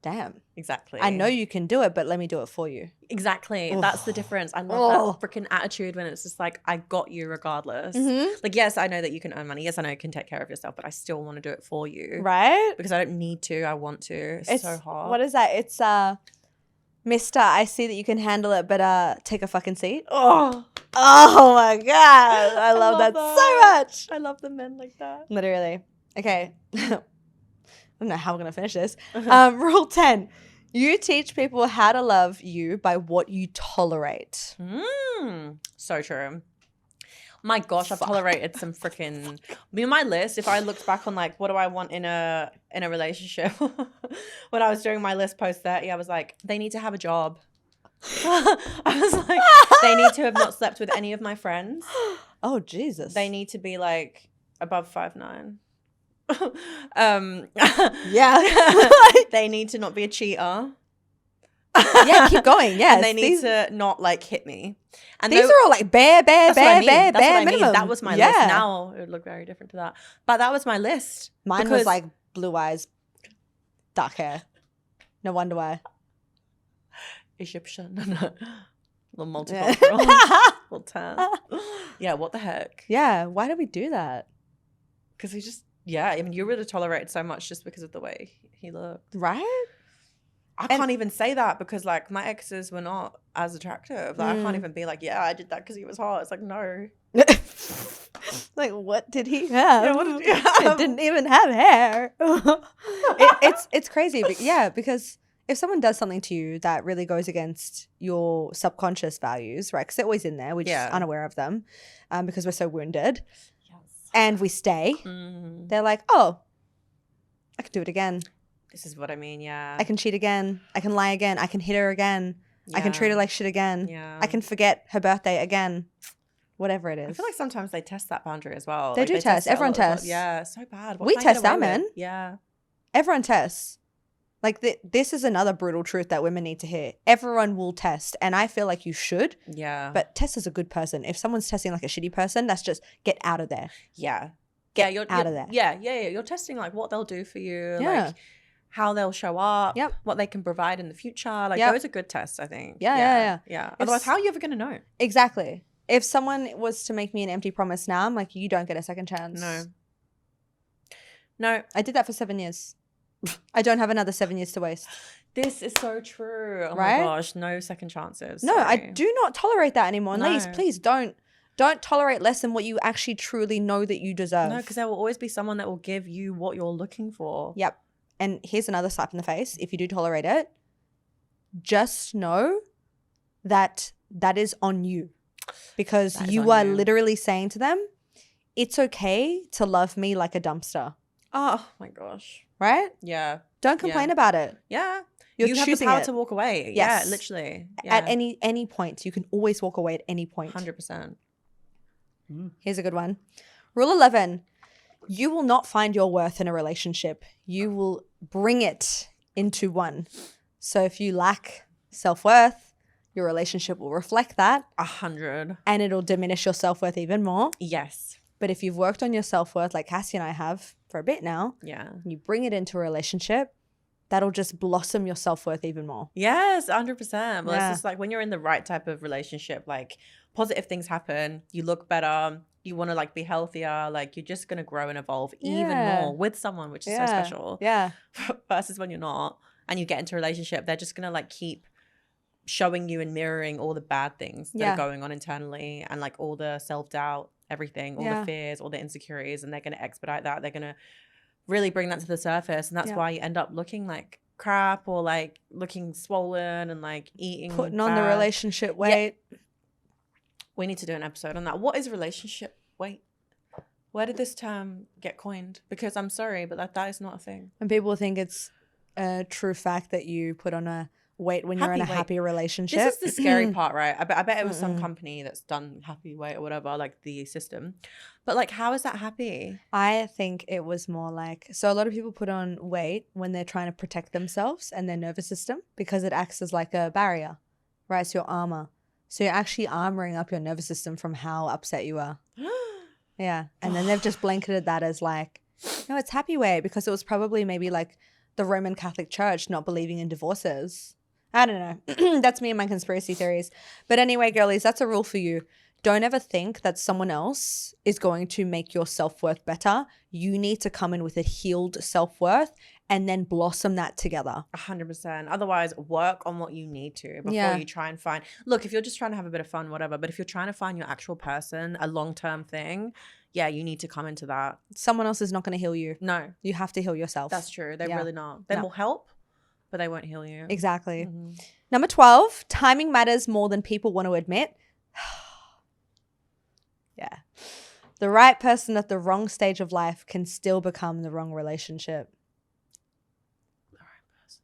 damn, Exactly. I know you can do it, but let me do it for you. Exactly. Ugh. That's the difference. I love Ugh. that freaking attitude when it's just like, I got you regardless. Mhm. Like, yes, I know that you can earn money. Yes, I know you can take care of yourself, but I still want to do it for you. Right? Because I don't need to. I want to. It's so hard. What is that? It's Mister, I see that you can handle it, but take a fucking seat. Oh my God. I love that so much. I love the men like that. Literally. Okay. I don't know how we're going to finish this. Rule 10. You teach people how to love you by what you tolerate. So true. My gosh, I've tolerated some freaking. My list. If I looked back on like, what do I want in a relationship? When I was doing my list post 30, I was like, they need to have a job. I was like, they need to have not slept with any of my friends. Oh Jesus. They need to be like above 5'9". Yeah. They need to not be a cheater. Yeah, keep going. Yeah. And they need to not like hit me. And these are all like bare minimum. That was my list. Now it would look very different to that. But that was my list. Mine was like blue eyes, dark hair. No wonder why. Egyptian. Little multicultural. Little tan. Yeah, what the heck? Yeah, why did we do that? Because he just, I mean, you would have tolerated so much just because of the way he looked. Right? I can't even say that because like my exes were not as attractive. Like I can't even be like, yeah, I did that because he was hot. It's like, no. Like, what did he have? Yeah, what did he have? It didn't even have hair. It's crazy. But yeah, because if someone does something to you that really goes against your subconscious values, right? Because they're always in there. We're just unaware of them because we're so wounded. Yes. And we stay. Mm. They're like, oh, I can do it again. This is what I mean, yeah. I can cheat again. I can lie again. I can hit her again. Yeah. I can treat her like shit again. Yeah. I can forget her birthday again. Whatever it is. I feel like sometimes they test that boundary as well. They do test. Everyone tests. Yeah, so bad. We test our men. Yeah. Everyone tests. Like, this is another brutal truth that women need to hear. Everyone will test, and I feel like you should. Yeah. But test as a good person. If someone's testing like a shitty person, that's just get out of there. Yeah. You're out of there. Yeah. You're testing, like, what they'll do for you. Yeah. Like, how they'll show up. Yep. What they can provide in the future. Like, those are good tests, I think. Yeah. Otherwise, how are you ever going to know? Exactly. If someone was to make me an empty promise now, I'm like, you don't get a second chance. No. I did that for 7 years. I don't have another 7 years to waste. This is so true. Oh right? My gosh, no second chances. No, I do not tolerate that anymore. And ladies, please don't tolerate less than what you actually truly know that you deserve. No, because there will always be someone that will give you what you're looking for. Yep. And here's another slap in the face. If you do tolerate it, just know that is on you. Because you are literally saying to them, it's okay to love me like a dumpster. Oh my gosh. Right? Yeah. Don't complain about it. Yeah. You have the power to walk away. Yes. Yeah, literally. Yeah. At any point. You can always walk away at any point. 100%. Here's a good one. Rule 11. You will not find your worth in a relationship. You will bring it into one. So if you lack self-worth, your relationship will reflect that. 100. And it'll diminish your self-worth even more. Yes. But if you've worked on your self-worth like Cassie and I have for a bit now, you bring it into a relationship, that'll just blossom your self-worth even more. Yes, 100%. Well, it's just like when you're in the right type of relationship, like positive things happen, you look better, you want to like be healthier, like you're just going to grow and evolve even more with someone, which is so special. Yeah. Versus when you're not and you get into a relationship, they're just going to like keep showing you and mirroring all the bad things that are going on internally and like all the self-doubt, everything, all the fears, all the insecurities, and they're going to expedite that. They're going to really bring that to the surface, and that's why you end up looking like crap or like looking swollen and like putting on the relationship weight. Yeah. We need to do an episode on that. What is relationship weight? Where did this term get coined? Because I'm sorry, but that is not a thing. And people think it's a true fact that you put on a weight when you're in a happy relationship. This is the scary part, right? I bet it was some company that's done happy weight or whatever, like the system. But like, how is that happy? I think it was more like, so a lot of people put on weight when they're trying to protect themselves and their nervous system because it acts as like a barrier, right? It's your armor. So you're actually armoring up your nervous system from how upset you are. Yeah. And then they've just blanketed that as like, no, it's happy weight because it was probably maybe like the Roman Catholic Church not believing in divorces. I don't know. That's me and my conspiracy theories. But anyway, girlies, that's a rule for you. Don't ever think that someone else is going to make your self-worth better. You need to come in with a healed self-worth and then blossom that together. 100%. Otherwise, work on what you need to before you try and find. Look, if you're just trying to have a bit of fun, whatever. But if you're trying to find your actual person, a long-term thing, you need to come into that. Someone else is not going to heal you. No. You have to heal yourself. That's true. They're really not. They will help, but they won't heal you. Exactly. Mm-hmm. Number 12, timing matters more than people want to admit. Yeah. The right person at the wrong stage of life can still become the wrong relationship. The right person.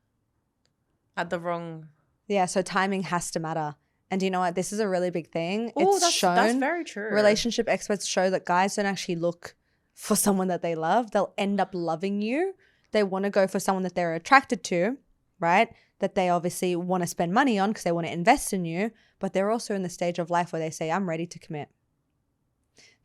At the wrong. Yeah, so timing has to matter. And you know what? This is a really big thing. Oh, that's very true. Relationship experts show that guys don't actually look for someone that they love. They'll end up loving you. They want to go for someone that they're attracted to, right? That they obviously want to spend money on because they want to invest in you. But they're also in the stage of life where they say, I'm ready to commit.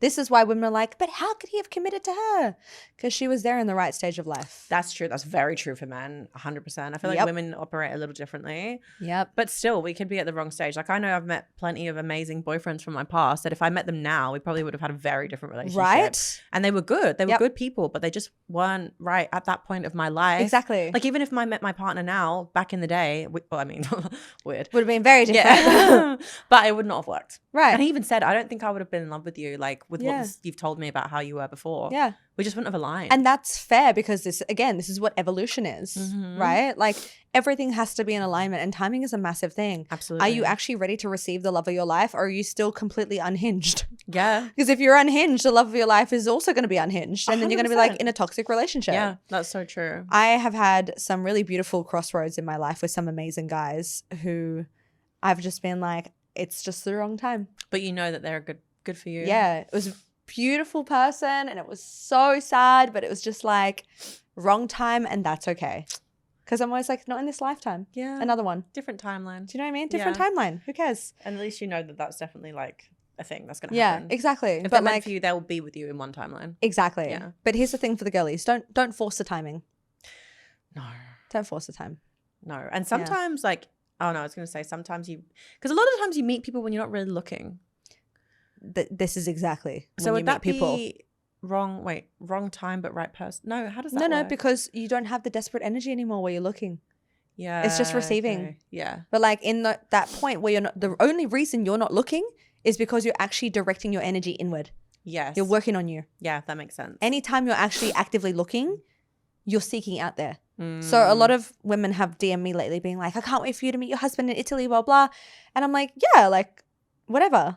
This is why women are like, but how could he have committed to her? Because she was there in the right stage of life. That's true. That's very true for men, 100%. I feel like women operate a little differently. Yep. But still, we could be at the wrong stage. Like I know I've met plenty of amazing boyfriends from my past that if I met them now, we probably would have had a very different relationship. Right? And they were good. They were good people, but they just weren't right at that point of my life. Exactly. Like even if I met my partner now, back in the day, weird. Would have been very different. Yeah. But it would not have worked. Right. And he even said, I don't think I would have been in love with you like with Yeah. what you've told me about how you were before. Yeah. We just wouldn't have aligned. And that's fair because this is what evolution is, Mhm. right? Like everything has to be in alignment and timing is a massive thing. Absolutely. Are you actually ready to receive the love of your life or are you still completely unhinged? Yeah. Because if you're unhinged, the love of your life is also going to be unhinged. And then you're going to be like 100%. in a toxic relationship. Yeah, that's so true. I have had some really beautiful crossroads in my life with some amazing guys who I've just been like, it's just the wrong time. But you know that they're good for you. Yeah. It was a beautiful person and it was so sad, but it was just like wrong time and that's okay. Because I'm always like, not in this lifetime. Yeah. Another one. Different timeline. Do you know what I mean? Different Yeah. timeline. Who cares? And at least you know that that's definitely like a thing that's going to Yeah, happen. exactly. If But they're meant like, for you, they'll be with you in one timeline. exactly. Yeah. But here's the thing for the girlies. Don't force the timing. No. Don't force the time. No. And sometimes like, oh no, I was going to say sometimes because a lot of times you meet people when you're not really looking. This is exactly when So you would meet that people. be wrong time but right person? No, how does that No, work? because you don't have the desperate energy anymore where you're looking. yeah, it's just receiving. okay. Yeah. But like in that point where you're not, the only reason you're not looking is because you're actually directing your energy inward. Yes. You're working on you. Yeah, that makes sense. Anytime you're actually actively looking, you're seeking out there. So a lot of women have DM'd me lately being like, I can't wait for you to meet your husband in Italy, blah, blah. And I'm like, yeah, like whatever.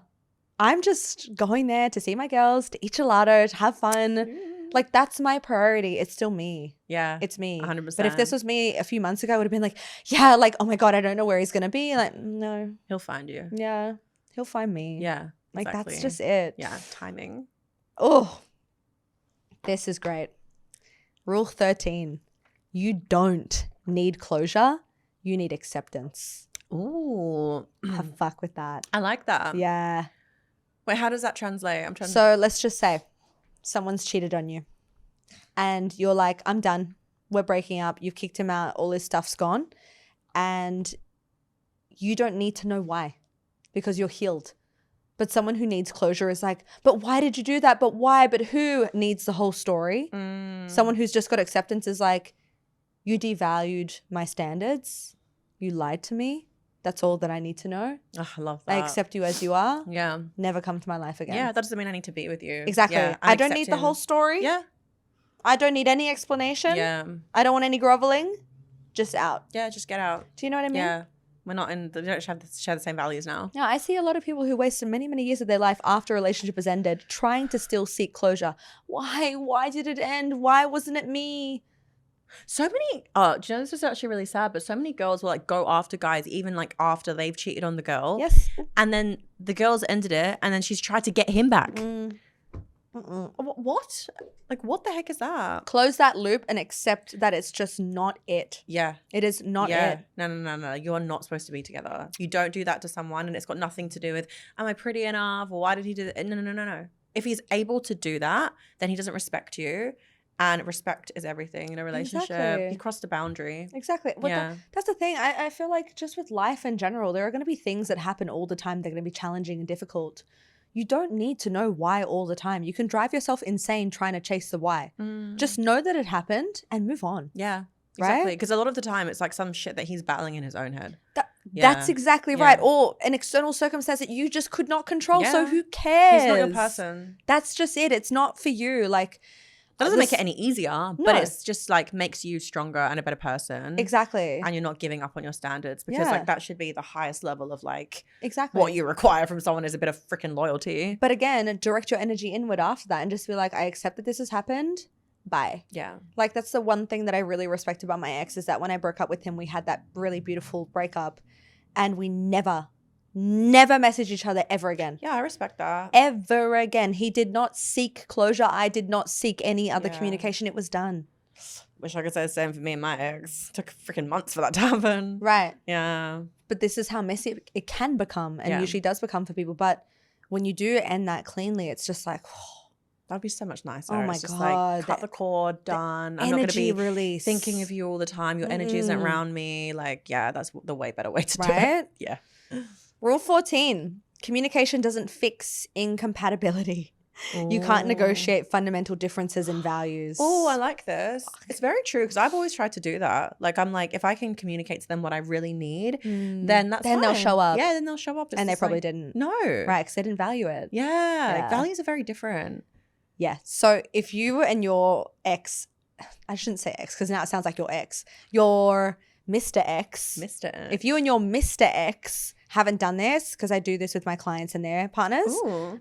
I'm just going there to see my girls, to eat gelato, to have fun. Like that's my priority. It's still me. Yeah. It's me. 100%. But if this was me a few months ago, I would have been like, yeah, like, oh my God, I don't know where he's going to be. Like, no. He'll find you. Yeah. He'll find me. Yeah. Like exactly. that's just it. Yeah, timing. Oh, this is great. Rule 13. You don't need closure. You need acceptance. Ooh. Have fuck with that. I like that. Yeah. Wait, how does that translate? I'm trying to. So let's just say someone's cheated on you and you're like, I'm done. We're breaking up. You've kicked him out. All his stuff's gone. And you don't need to know why because you're healed. But someone who needs closure is like, but why did you do that? But why? But who needs the whole story? Someone who's just got acceptance is like, you devalued my standards. You lied to me. That's all that I need to know. Oh, I love that. I accept you as you are. Yeah. Never come to my life again. Yeah, that doesn't mean I need to be with you. Exactly. Yeah, I don't need the whole story. Yeah. I don't need any explanation. Yeah. I don't want any groveling. Just out. Yeah, just get out. Do you know what I mean? Yeah. We don't share the same values now. No, I see a lot of people who wasted many, many years of their life after a relationship has ended trying to still seek closure. Why? Why did it end? Why wasn't it me? So many, do you know, this is actually really sad, but so many girls will like go after guys even like after they've cheated on the girl. Yes. And then the girl's ended it and then she's tried to get him back. What? Like, what the heck is that? Close that loop and accept that it's just not it. Yeah. It is not Yeah. it. No. You're not supposed to be together. You don't do that to someone and it's got nothing to do with, am I pretty enough? Or why did he do that? No. If he's able to do that, then he doesn't respect you. And respect is everything in a relationship. Exactly. You crossed a boundary. Exactly. But Yeah. that's the thing. I feel like just with life in general, there are going to be things that happen all the time. They're going to be challenging and difficult. You don't need to know why all the time. You can drive yourself insane trying to chase the why. Just know that it happened and move on. Yeah. Right? Exactly. Because a lot of the time it's like some shit that he's battling in his own head. That's exactly Yeah. right. Or an external circumstance that you just could not control. So Yeah. who cares? He's not your person. That's just it. It's not for you. Like, That doesn't make it any easier, but No. it's just like makes you stronger and a better person. exactly. And you're not giving up on your standards because Yeah. like that should be the highest level of like Exactly. what you require from someone is a bit of freaking loyalty. But again, direct your energy inward after that and just be like, I accept that this has happened. Bye. Yeah. Like, that's the one thing that I really respect about my ex is that when I broke up with him, we had that really beautiful breakup and we never messaged each other ever again. Yeah, I respect that. Ever again. He did not seek closure. I did not seek any other Yeah. communication. It was done. Wish I could say the same for me and my ex. Took freaking months for that to happen. Right. Yeah. But this is how messy it can become and Yeah. usually does become for people. But when you do end that cleanly, it's just like, That'd be so much nicer. Oh my it's just God, like cut the cord, done. I'm not energy gonna be release. thinking of you all the time. Your energy isn't around me. Like, yeah, that's the way better way to do it. Right? Yeah. Rule 14, communication doesn't fix incompatibility. You can't negotiate fundamental differences in values. Oh, I like this. It's very true because I've always tried to do that. Like, I'm like, if I can communicate to them what I really need, then that's Then they'll fine. show up. Yeah, then they'll show up. And they probably didn't. No. Right, because they didn't value it. Yeah. Like, values are very different. Yeah. So if you and your ex, I shouldn't say ex because now it sounds like your ex, your Mr. X. Mr. X. If you and your Mr. X haven't done this, because I do this with my clients and their partners,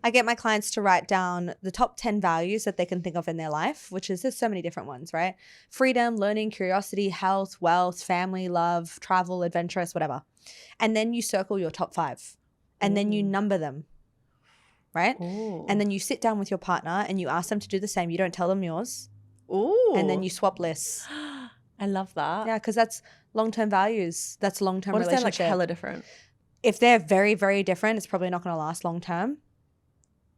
I get my clients to write down the top 10 values that they can think of in their life, which is, there's so many different ones, right? Freedom, learning, curiosity, health, wealth, family, love, travel, adventurous, whatever. And then you circle your top 5 and then you number them, right? And then you sit down with your partner and you ask them to do the same. You don't tell them yours. And then you swap lists. I love that. Yeah, because that's long-term values. That's long-term relationship. What if they're like hella different? If they're very, very different, it's probably not going to last long-term.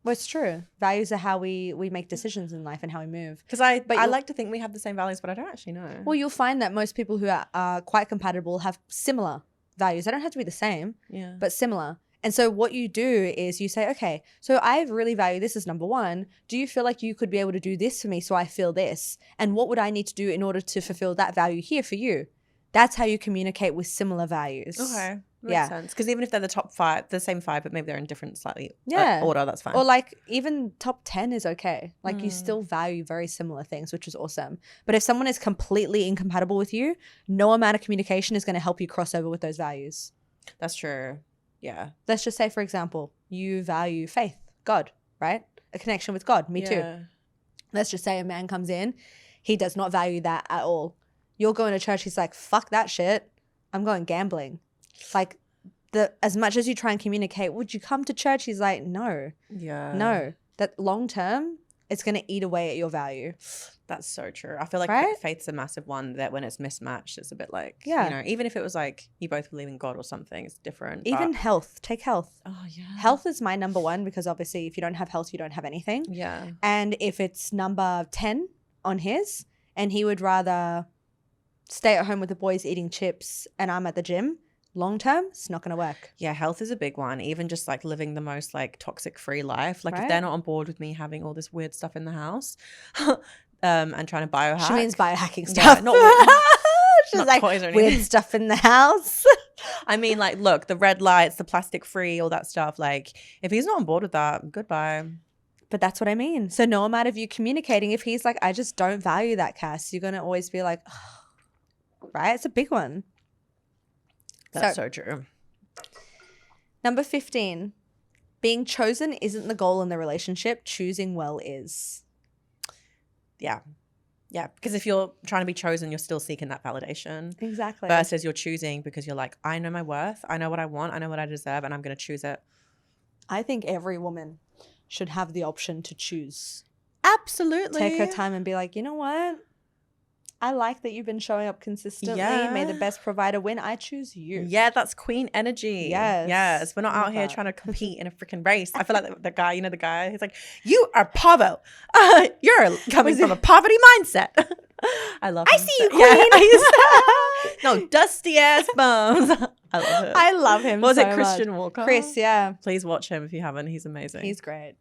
Well, it's true. Values are how we make decisions in life and how we move. Because I like to think we have the same values, but I don't actually know. Well, you'll find that most people who are quite compatible have similar values. They don't have to be the same, but similar. And so what you do is you say, okay, so I really value this as number 1. Do you feel like you could be able to do this for me so I feel this? And what would I need to do in order to fulfill that value here for you? That's how you communicate with similar values. Okay. Makes sense. Because even if they're the top 5, the same 5, but maybe they're in different slightly order, that's fine. Or like even top 10 is okay. Like you still value very similar things, which is awesome. But if someone is completely incompatible with you, no amount of communication is going to help you cross over with those values. That's true. Yeah. Let's just say, for example, you value faith, God, right? A connection with God. Me too. Let's just say a man comes in. He does not value that at all. You're going to church. He's like, fuck that shit. I'm going gambling. Like as much as you try and communicate, would you come to church? He's like, no. Yeah. No. That long term, it's going to eat away at your value. That's so true. I feel like faith's a massive one that when it's mismatched, it's a bit like, you know, even if it was like you both believe in God or something, it's different. Even health. Take health. Oh, yeah. Health is my number 1 because obviously if you don't have health, you don't have anything. Yeah. And if it's number 10 on his and he would rather stay at home with the boys eating chips and I'm at the gym, long term, it's not going to work. Yeah, health is a big one. Even just like living the most like toxic free life. Like if they're not on board with me having all this weird stuff in the house and trying to biohack. She means biohacking stuff. Yeah, not weird. She's not like, toys or weird anything. stuff in the house. I mean, like, look, the red lights, the plastic free, all that stuff. Like if he's not on board with that, goodbye. But that's what I mean. So no amount of you communicating, if he's like, I just don't value that, Cass, you're going to always be like, oh, right? It's a big one. That's so true. Number 15, being chosen isn't the goal in the relationship. Choosing well is. Yeah. Yeah. Because if you're trying to be chosen, you're still seeking that validation. Exactly. Versus you're choosing because you're like, I know my worth. I know what I want. I know what I deserve. And I'm going to choose it. I think every woman should have the option to choose. Absolutely. Take her time and be like, you know what? I like that you've been showing up consistently. May the best provider win. I choose you. Yeah, that's queen energy. Yes. Yes. We're not out here trying to compete in a freaking race. I feel like the guy, you know, the guy, he's like, you are Pavo. You're coming from a poverty mindset. I love him. I see you, queen. Yeah, no, dusty ass bones. I love him. I love him. What was so it, Christian much. Walker? Chris, yeah. Please watch him if you haven't. He's amazing. He's great.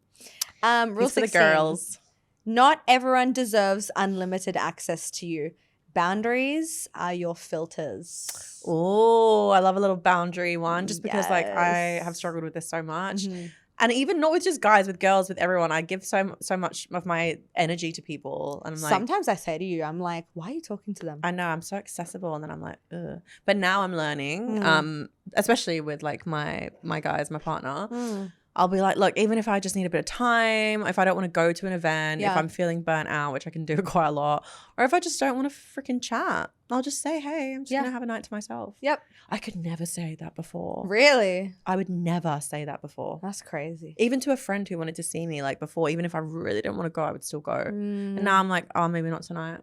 Rule He's 16. for the girls. Not everyone deserves unlimited access to you. Boundaries are your filters. Oh, I love a little boundary one just because like I have struggled with this so much. Mm-hmm. And even not with just guys, with girls, with everyone, I give so much of my energy to people. And I'm like, sometimes I say to you, I'm like, why are you talking to them? I know, I'm so accessible. And then I'm like, ugh. But now I'm learning, especially with like my guys, my partner. I'll be like, look, even if I just need a bit of time, if I don't want to go to an event, if I'm feeling burnt out, which I can do quite a lot, or if I just don't want to freaking chat, I'll just say, hey, I'm just going to have a night to myself. Yep. I could never say that before. Really? I would never say that before. That's crazy. Even to a friend who wanted to see me like before, even if I really didn't want to go, I would still go. And now I'm like, oh, maybe not tonight.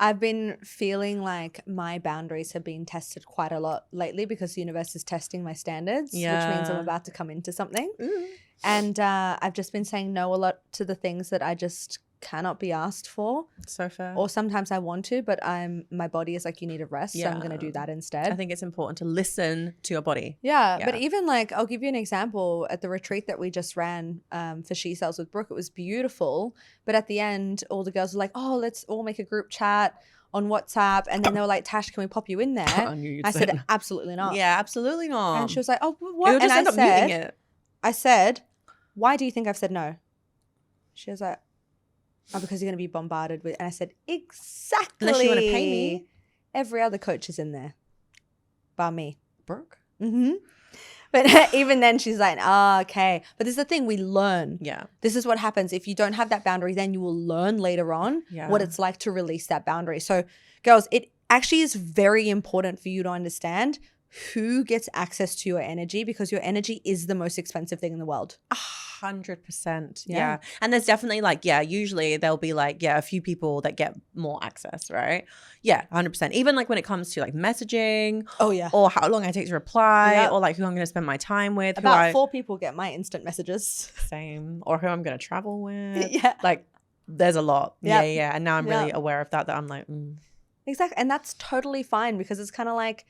I've been feeling like my boundaries have been tested quite a lot lately because the universe is testing my standards, which means I'm about to come into something. And I've just been saying no a lot to the things that I just cannot be asked for. So fair. Or sometimes I want to, but my body is like, you need a rest. So I'm going to do that instead. I think it's important to listen to your body. Yeah. But even like, I'll give you an example at the retreat that we just ran for She Sells with Brooke. It was beautiful. But at the end, all the girls were like, oh, let's all make a group chat on WhatsApp. And then they were like, Tash, can we pop you in there? I said, absolutely not. Yeah, absolutely not. And she was like, oh, what? You'll just end up muting it. I said, why do you think I've said no? She was like, oh, because you're going to be bombarded with. And I said, exactly. Unless you want to pay me. Every other coach is in there. Bar me. Brooke. Mm-hmm. But even then she's like, okay. But this is the thing, we learn. Yeah. This is what happens. If you don't have that boundary, then you will learn later on what it's like to release that boundary. So girls, it actually is very important for you to understand who gets access to your energy, because your energy is the most expensive thing in the world. 100%. Yeah. And there's definitely like, usually there'll be like, a few people that get more access, right? Yeah, 100%. Even like when it comes to like messaging. Oh, yeah. Or how long I take to reply, or like who I'm going to spend my time with. About 4 people get my instant messages. Same. Or who I'm going to travel with. Yeah. Like there's a lot. Yep. Yeah. And now I'm really aware of that I'm like, Exactly. And that's totally fine, because it's kind of like,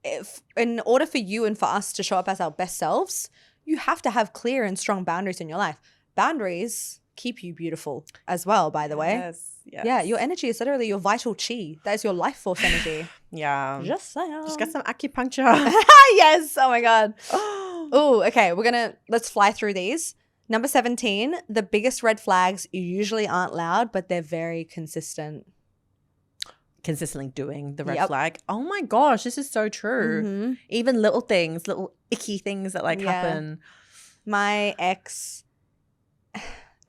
if in order for you and for us to show up as our best selves, you have to have clear and strong boundaries in your life. Boundaries keep you beautiful as well, by the way. Yes. Yeah, your energy is literally your vital chi. That is your life force energy. Yeah. Just saying. Just get some acupuncture. Yes. Oh my God. Oh, okay. Let's fly through these. Number 17, the biggest red flags usually aren't loud, but they're very consistent. Consistently doing the red flag. Oh my gosh, this is so true. Mm-hmm. Even little things, little icky things that like happen. My ex,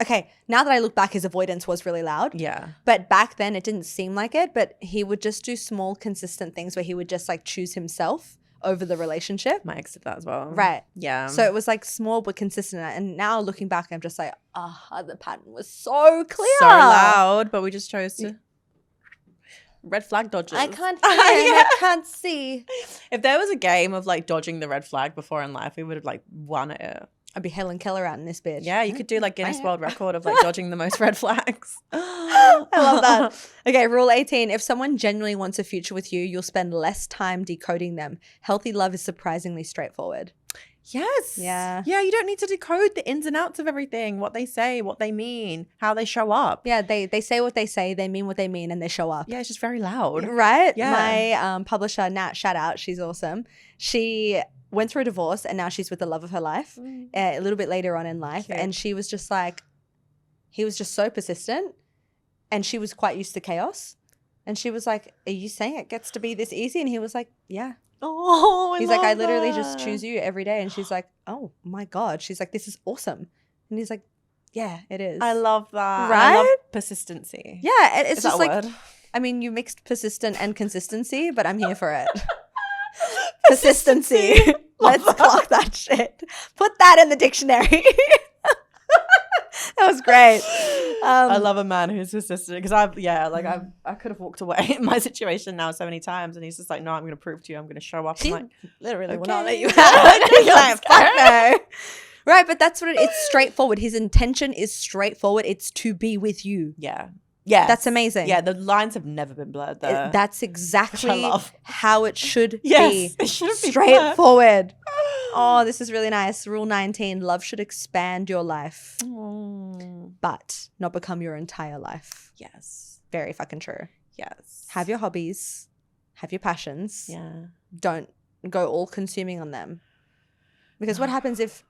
okay, now that I look back, his avoidance was really loud. Yeah. But back then it didn't seem like it, but he would just do small consistent things where he would just like choose himself over the relationship. My ex did that as well. Right. Yeah. So it was like small but consistent. And now looking back, I'm just like, the pattern was so clear. So loud, but we just chose to red flag dodgers. I can't hear and I can't see. If there was a game of like dodging the red flag before in life, we would have like won it. I'd be Helen Keller out in this bitch. Yeah, you could do like Guinness World Record of like dodging the most red flags. I love that. Okay, rule 18. If someone genuinely wants a future with you, you'll spend less time decoding them. Healthy love is surprisingly straightforward. Yes. Yeah. Yeah, you don't need to decode the ins and outs of everything, what they say, what they mean, how they show up. Yeah, they say what they say, they mean what they mean, and they show up. Yeah, it's just very loud. Right? Yeah. My publisher, Nat, shout out, she's awesome. She went through a divorce and now she's with the love of her life a little bit later on in life. Cute. And she was just like, he was just so persistent and she was quite used to chaos. And she was like, are you saying it gets to be this easy? And he was like, yeah. Oh, he's like, I literally just choose you every day. And she's like, oh my God. She's like, this is awesome. And he's like, yeah, it is. I love that. Right? I love persistency. Yeah. It's is just that a like, word? I mean, you mixed persistent and consistency, but I'm here for it. Persistency. Let's clock that shit. Put that in the dictionary. That was great. I love a man who's persistent because I could have walked away in my situation now so many times, and he's just like, no, I'm going to prove to you, I'm going to show up. I'm like, literally will okay. not let you out. You're like, fuck no. Right, but that's what it's straightforward. His intention is straightforward. It's to be with you. Yeah. Yeah. That's amazing. Yeah, the lines have never been blurred there. That's exactly how it should yes, be. It should be straightforward. Oh, this is really nice. Rule 19, love should expand your life, but not become your entire life. Yes. Very fucking true. Yes. Have your hobbies, have your passions. Yeah. Don't go all consuming on them. Because what happens if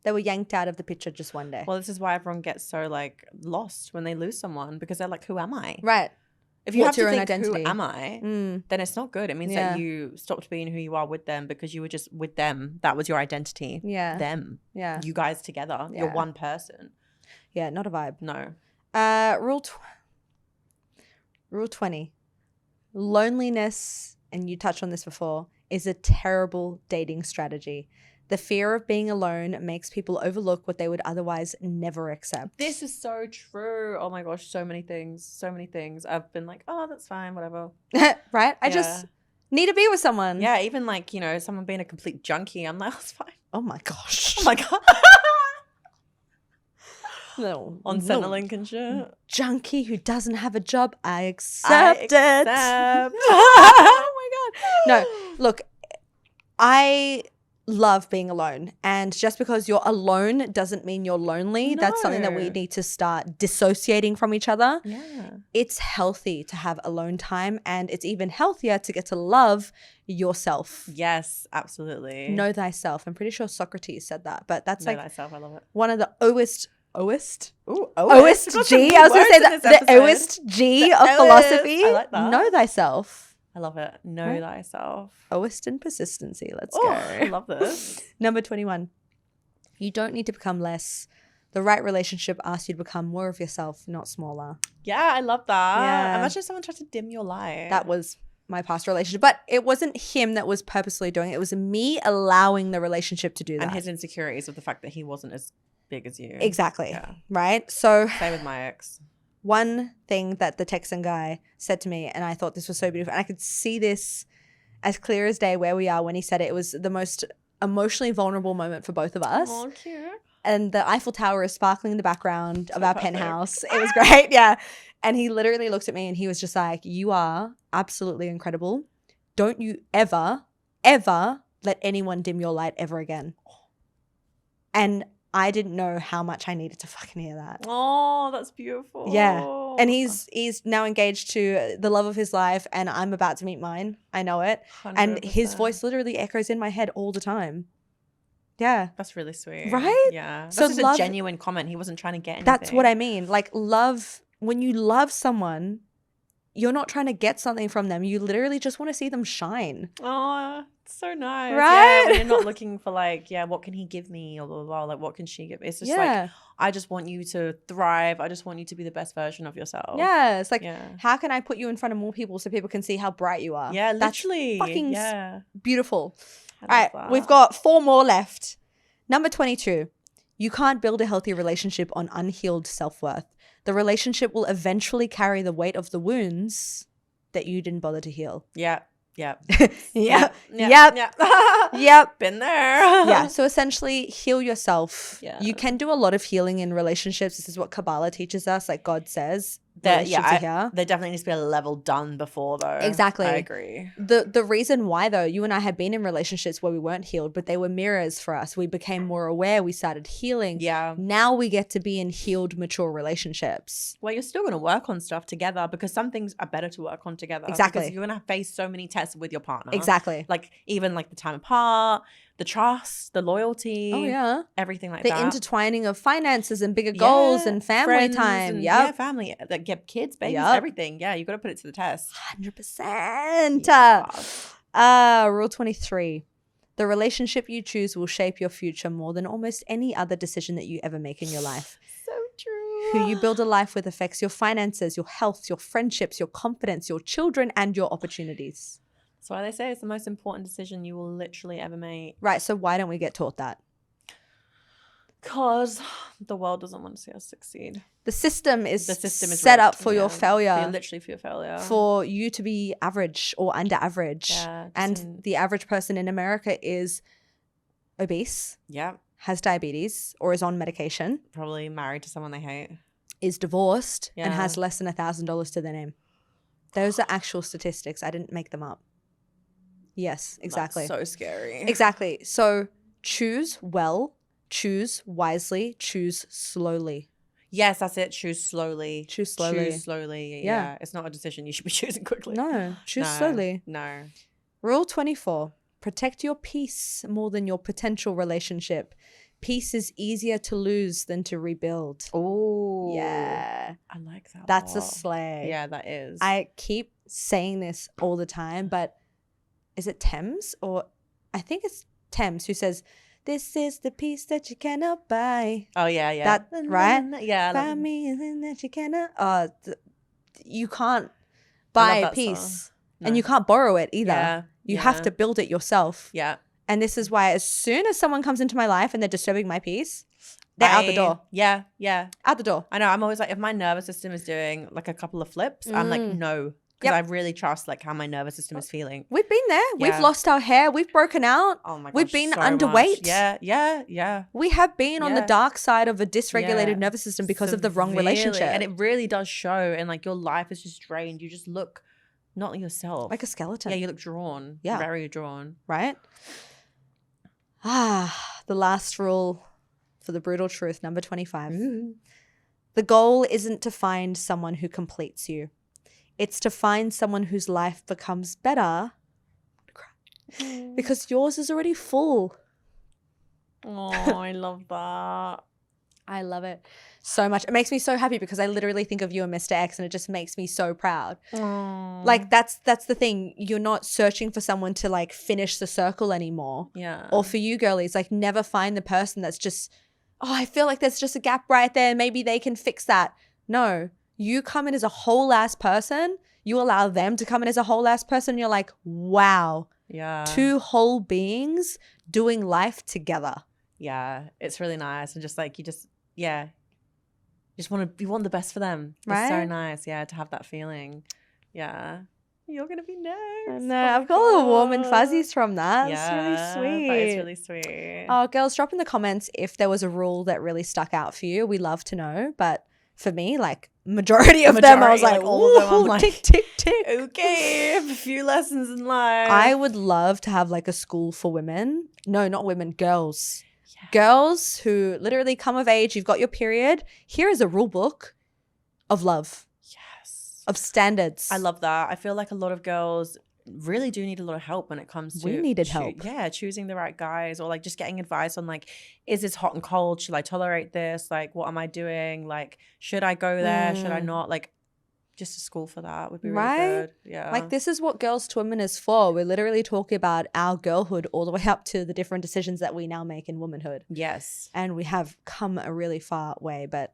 they were yanked out of the picture just one day? Well, this is why everyone gets so like lost when they lose someone, because they're like, who am I? Right. If you What's have to your own think, identity? who am I? Then it's not good. It means that you stopped being who you are with them because you were just with them. That was your identity. Yeah. Them. Yeah. You guys together. Yeah. You're one person. Yeah, not a vibe. No. Rule 20. Loneliness, and you touched on this before, is a terrible dating strategy. The fear of being alone makes people overlook what they would otherwise never accept. This is so true. Oh my gosh, so many things. So many things. I've been like, oh, that's fine, whatever. Right? I just need to be with someone. Yeah, even like, you know, someone being a complete junkie, I'm like, oh, it's fine. Oh my gosh. Oh my God. No, on Centrelink and shit. Junkie who doesn't have a job, I accept it. Oh my God. No, look, I love being alone. And just because you're alone doesn't mean you're lonely. That's something that we No. need to start dissociating from each other. Yeah. It's healthy to have alone time, and it's even healthier to get to love yourself. Yes, absolutely. Know thyself. I'm pretty sure Socrates said that, but that's Know like thyself. I love it. one of the OST Ooh, OST G. I was going to say the OST G of philosophy. I like that. Know thyself. I love it. Know Right? thyself. OST and persistency. Let's Oh, go. I love this. Number 21. You don't need to become less. The right relationship asks you to become more of yourself, not smaller. Yeah, I love that. Yeah. Imagine if someone tried to dim your light. That was my past relationship. But it wasn't him that was purposely doing it. It was me allowing the relationship to do that. and his insecurities of the fact that he wasn't as big as you. Exactly. Yeah. Right? So Same with my ex. one thing that the Texan guy said to me, and I thought this was so beautiful, and I could see this as clear as day where we are when he said it. It was the most emotionally vulnerable moment for both of us. Oh, cute. And the Eiffel Tower is sparkling in the background of our Perfect. penthouse. It was great. Yeah. And he literally looked at me and he was just like, you are absolutely incredible. Don't you ever, ever let anyone dim your light ever again. And I didn't know how much I needed to fucking hear that. Oh, that's beautiful. Yeah. And he's now engaged to the love of his life, and I'm about to meet mine. I know it. And his 100%. voice literally echoes in my head all the time. Yeah. That's really sweet. Right? Yeah. That's So just love- a genuine comment. He wasn't trying to get anything. That's what I mean. Like, love, when you love someone, you're not trying to get something from them. You literally just want to see them shine. Oh, it's so nice. Right? Yeah, when you're not looking for like, yeah, what can he give me? Or blah, blah, blah, like, what can she give? It's just like, I just want you to thrive. I just want you to be the best version of yourself. Yeah. It's like, Yeah. how can I put you in front of more people so people can see how bright you are? Yeah, That's literally. fucking yeah. beautiful. I All right. love that. We've got 4 more left. Number 22. You can't build a healthy relationship on unhealed self-worth. The relationship will eventually carry the weight of the wounds that you didn't bother to heal. Yeah. Yeah. Yep. Yeah. Yep. Yeah. Yep. Been there. Yeah. So essentially, heal yourself. Yeah. You can do a lot of healing in relationships. This is what Kabbalah teaches us. Like God says, There definitely needs to be a level done before though. Exactly. I agree. The reason why though, you and I had been in relationships where we weren't healed, but they were mirrors for us. We became more aware. We started healing. Yeah. Now we get to be in healed, mature relationships. Well, you're still going to work on stuff together because some things are better to work on together. Exactly. Because you're going to face so many tests with your partner. Exactly. Like even like the time apart, the trust, the loyalty. Oh yeah. Everything like The that. intertwining of finances and bigger goals Yeah, and family friends time. and, Yeah. Yeah, family. Like get kids, babies, Yup. everything. Yeah, you got to put it to the test. 100%. Yeah. Rule 23. The relationship you choose will shape your future more than almost any other decision that you ever make in your life. So true. Who you build a life with affects your finances, your health, your friendships, your confidence, your children, and your opportunities. That's why they say it's the most important decision you will literally ever make. Right. So why don't we get taught that? Because the world doesn't want to see us succeed. The system is set rigged. up for your Yeah. failure. Literally for your failure. For you to be average or under average. Yeah, just And the average person in America is obese, yeah, has diabetes or is on medication, probably married to someone they hate. is divorced, and Yeah. has less than $1,000 to their name. Those are actual statistics. I didn't make them up. Yes, exactly. That's so scary. Exactly. So choose well, choose wisely, choose slowly. Yes, that's it. Choose slowly. Choose slowly. Choose slowly. Yeah. Yeah. It's not a decision you should be choosing quickly. No, choose No, slowly. No. Rule 24. Protect your peace more than your potential relationship. Peace is easier to lose than to rebuild. Oh. Yeah. I like that. That's a lot. slay. Yeah, that is. I keep saying this all the time, but is it Thames? Or I think it's Thames who says, this is the peace that you cannot buy. Oh, yeah, yeah. That, right? Yeah. I love- Find me in that you cannot. You can't I buy love that peace. song. And No. you can't borrow it either. Yeah, You yeah. have to build it yourself. Yeah. And this is why as soon as someone comes into my life and they're disturbing my peace, they're out the door. Yeah, yeah. Out the door. I know. I'm always like, if my nervous system is doing like a couple of flips, I'm like, no, because I really trust like how my nervous system is feeling. We've been there. Yeah. We've lost our hair. We've broken out. Oh my gosh, we've been so underweight. much. Yeah. We have been on the Yeah. dark side of a dysregulated nervous system because of the wrong Severely. relationship. And it really does show. And like your life is just drained. You just look not yourself. Like a skeleton. Yeah, you look drawn. Yeah. Very drawn. Right? The last rule for the brutal truth, number 25. Ooh. The goal isn't to find someone who completes you. It's to find someone whose life becomes better because yours is already full. Oh, I love that. I love it so much. It makes me so happy because I literally think of you and Mr. X and it just makes me so proud. Oh. Like that's the thing. You're not searching for someone to like finish the circle anymore. Yeah. Or for you girlies, like never find the person that's just, oh, I feel like there's just a gap right there. Maybe they can fix that. No, you come in as a whole ass person. You allow them to come in as a whole ass person. You're like, wow. Yeah. Two whole beings doing life together. Yeah. It's really nice. And just like, you want the best for them. Right? It's so nice. Yeah. To have that feeling. Yeah. You're going to be next. No, I've got all the warm and fuzzies from that. Yeah. It's really sweet. That is really sweet. Oh, girls, drop in the comments if there was a rule that really stuck out for you. We love to know. But for me, like majority of them, I was like, all of them, I'm like, tick, tick, tick. Okay, a few lessons in life. I would love to have like a school for women. No, not women, girls. Yeah. Girls who literally come of age, you've got your period. Here is a rule book of love. Yes. Of standards. I love that. I feel like a lot of girls really do need a lot of help when it comes to we needed help. Yeah, choosing the right guys or like just getting advice on like, is this hot and cold? Should I tolerate this? Like, what am I doing? Like, should I go there? Should I not? Like, just a school for that would be really good. Yeah. Like this is what Girls to Women is for. We're literally talking about our girlhood all the way up to the different decisions that we now make in womanhood. Yes. And we have come a really far way, but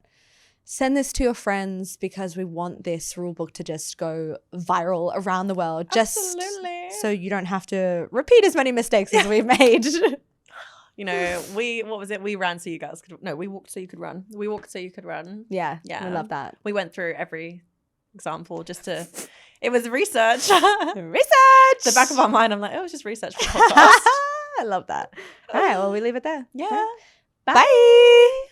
send this to your friends because we want this rule book to just go viral around the world. Absolutely. Just so you don't have to repeat as many mistakes as we've made. You know, what was it? We ran so you guys could, no, we walked so you could run. We walked so you could run. Yeah. Yeah. We love that. We went through every example just to, it was research. Research! The back of our mind, I'm like, oh, it's just research for the podcast. I love that. All right, well, we leave it there. Yeah. Bye.